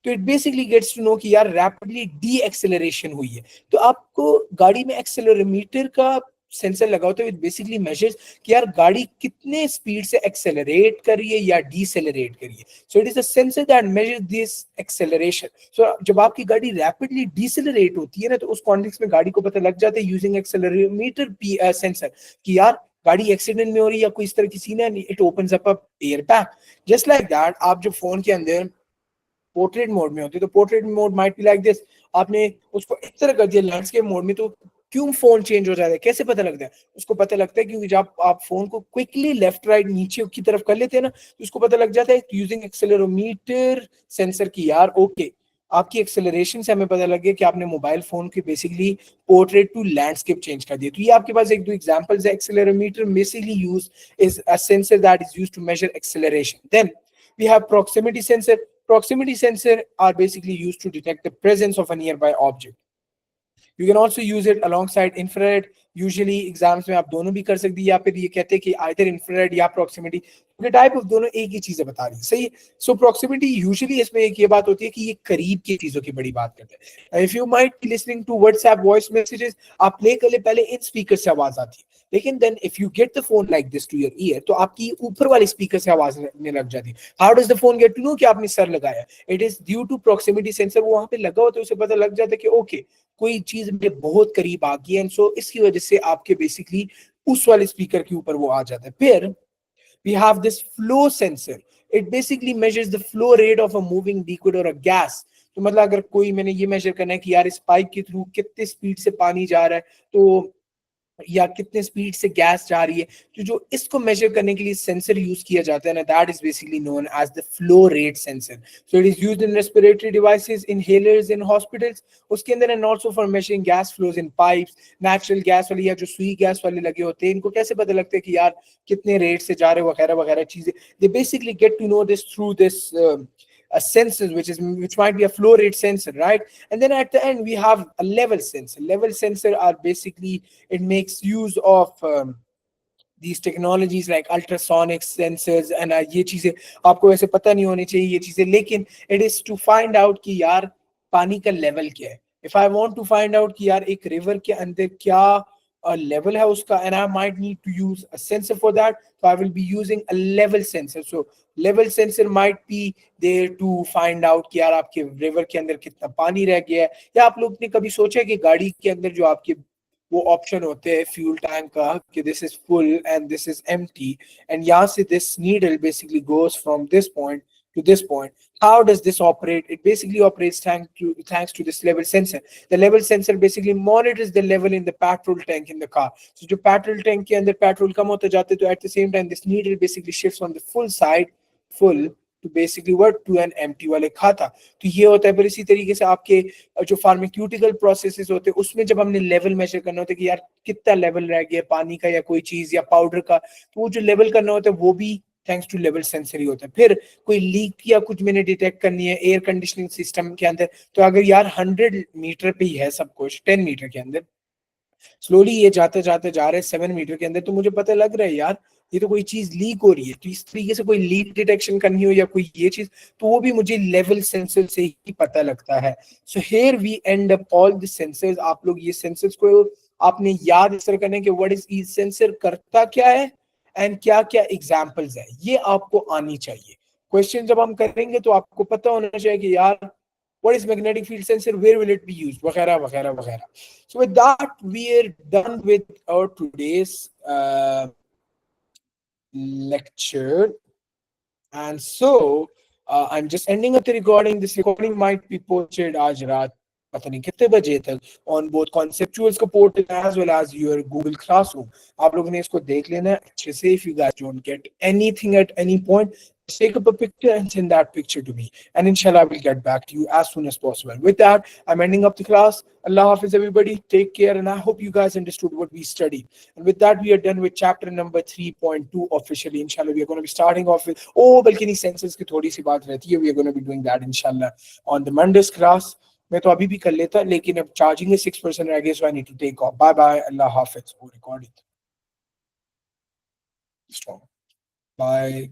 तो it basically gets to know कि यार रैपिडली डी एक्सेलरेशन हुई है। तो आपको गाड़ी में एक्सेलरोमीटर का सेंसर लगा होता है विच बेसिकली मेजर्स कि यार गाड़ी कितने स्पीड से एक्सेलरेट कर रही है या डीसेलरेट कर रही है. So it is a sensor that measures this acceleration. So जब आपकी गाड़ी रैपिडली डीसेलरेट होती है ना, तो उस कॉन्टेक्स्ट में गाड़ी को पता लग जाता है यूजिंग एक्सेलरोमीटर सेंसर कि यार गाड़ी एक्सीडेंट में हो रही है या कोई इस तरह की सीन है. It opens up air bag. Just like that आप जो फोन के अंदर पोर्ट्रेट मोड में होती है, तो portrait mode might be like this. आपने उसको इस तरह कर दिया लैंडस्केप मोड में, तो क्यों फोन चेंज हो जाता है, कैसे पता लगता है? उसको पता लगता है क्योंकि जब आप फोन को क्विकली लेफ्ट राइट नीचे की तरफ कर लेते हैं ना, तो उसको पता लग जाता है यूजिंग एक्सेलरोमीटर सेंसर की यार ओके आपकी एक्सेलरेशन से हमें पता लग गया कि आपने मोबाइल फोन की basically portrait to landscape change कर दिया. तो ये आपके पास एक दो एग्जांपल्स है. Accelerometer basically use is a sensor that is used to measure acceleration. Then we have proximity sensor. Proximity sensor are basically used to detect the presence of a nearby object. You can also use it alongside infrared. Usually exams में आप दोनों भी कर सकती है, या फिर ये कहते हैं कि आइदर इंफ्रारेड या प्रॉक्सिमिटी. तो टाइप ऑफ दोनों एक ही चीजें बता रही है, सही. सो प्रॉक्सिमिटी यूजुअली इसमें एक ये बात होती है कि ये करीब की चीजों की बड़ी बात करते हैं. If you might be listening to WhatsApp voice messages, आप प्ले कर ले, पहले इन स्पीकर से आवाज आती है, लेकिन then if you get the phone like this to your ear, तो आपकी ऊपर वाले स्पीकर से आवाज आने लग जाती है. How does the phone get to know कि आपने सर लगाया? It is due to proximity sensor. वो वहां पे लगा होता है, उसे पता लग जाता है कि ओके कोई चीज मेरे बहुत करीब आ गई है. सो इसकी वजह से आपके बेसिकली उस वाले स्पीकर के ऊपर वो आ जाता है. फिर we have this flow sensor. It basically measures the flow rate of a moving liquid or a gas. तो मतलब अगर कोई मैंने ये मेजर करना है कि यार इस पाइप के थ्रू कितने स्पीड से पानी जा रहा है, तो या कितने स्पीड से गैस जा रही है, तो जो इसको मेजर करने के लिए सेंसर यूज किया जाता है ना, that is basically known as the flow rate sensor. So it is used in respiratory devices, inhalers in hospitals, उसके अंदर, and also for measuring gas flows in pipes. Natural gas वाले या जो सुई गैस वाले लगे होते हैं, इनको कैसे पता लगता है कि यार कितने रेट से जा रहे वगैरह वगैरह चीजें. They basically get to know this through this a sensor which might be a flow rate sensor, right? And then at the end we have a level sensor. Level sensor are basically, it makes use of these technologies like ultrasonic sensors and ये चीजें आपको वैसे पता नहीं होनी चाहिए ये चीजें, लेकिन it is to find out कि यार पानी का लेवल क्या है. If I want to find out कि यार एक रिवर के अंदर क्या level है उसका, and I might need to use a sensor for that, so I will be using a level sensor. So level sensor might be there to find out कि यार आपके रिवर के अंदर कितना पानी रह गया है. या आप लोग ने कभी सोचा कि गाड़ी के अंदर जो आपके वो ऑप्शन होते हैं फ्यूल टैंक का कि this is full and this is empty, and यहाँ से this needle basically goes from this point to this point. How does this operate? It basically operates thanks to this level sensor. The level sensor basically monitors the level in the petrol tank in the car. So जो petrol tank के अंदर petrol कम होता जाता है, तो at the same time this needle basically shifts on the full side, full to basically what to an empty वाले खाता. तो ये होता है. फिर इसी तरीके से आपके जो फार्मास्यूटिकल प्रोसेसेस होते हैं, उसमें जब हमने लेवल मेजर करना होता है कि यार कितना लेवल रह गया पानी का या कोई चीज या पाउडर का, तो वो जो लेवल करना होता है वो भी थैंक्स टू लेवल सेंसर ही होता है. फिर कोई लीक या कुछ मैंने डिटेक्ट करनी है एयर कंडीशनिंग सिस्टम के अंदर, तो अगर यार 100 मीटर पे ही है सब कुछ, 10 मीटर के अंदर, स्लोली ये जाते जाते जा रहे हैं 7 मीटर के अंदर, तो मुझे पता लग रहा है यार ये तो कोई चीज लीक हो रही है. तो इस तरीके से कोई लीक डिटेक्शन करनी हो या कोई ये चीज, तो वो भी मुझे लेवल सेंसर से ही पता लगता है. So here we end up all the sensors. आप लोग ये सेंसर्स को आपने याद इस तरह करने के व्हाट इज ईच सेंसर, करता क्या है एंड क्या क्या एग्जांपल्स है, ये आपको आनी चाहिए. क्वेश्चन जब हम करेंगे तो आपको पता होना चाहिए कि यार what is magnetic field sensor, where will it be used, वगैरह वगैरह वगैरह. So with that we are done with our today's lecture, and so I'm just ending up the recording. This recording might be posted आज रात पता नहीं कितने बजे तक on both conceptuals का portal as well as your Google Classroom. आप लोगों ने इसको देख लेना है अच्छे से. If you guys don't get anything at any point, just take up a picture and send that picture to me, and inshallah I will get back to you as soon as possible. With that, I'm ending up the class. Allah Hafiz everybody, take care, and I hope you guys understood what we studied. And with that, we are done with chapter number 3.2 officially. Inshallah, we are going to be starting off with balkani sensors की थोड़ी सी बात रहती है. We are going to be doing that inshallah on the Monday's class. मैं तो अभी भी कर लेता, लेकिन अब चार्जिंग है 6% रह गया, so I need to take off. Bye bye. Allah Hafiz. वो रिकॉर्डिंग. Bye.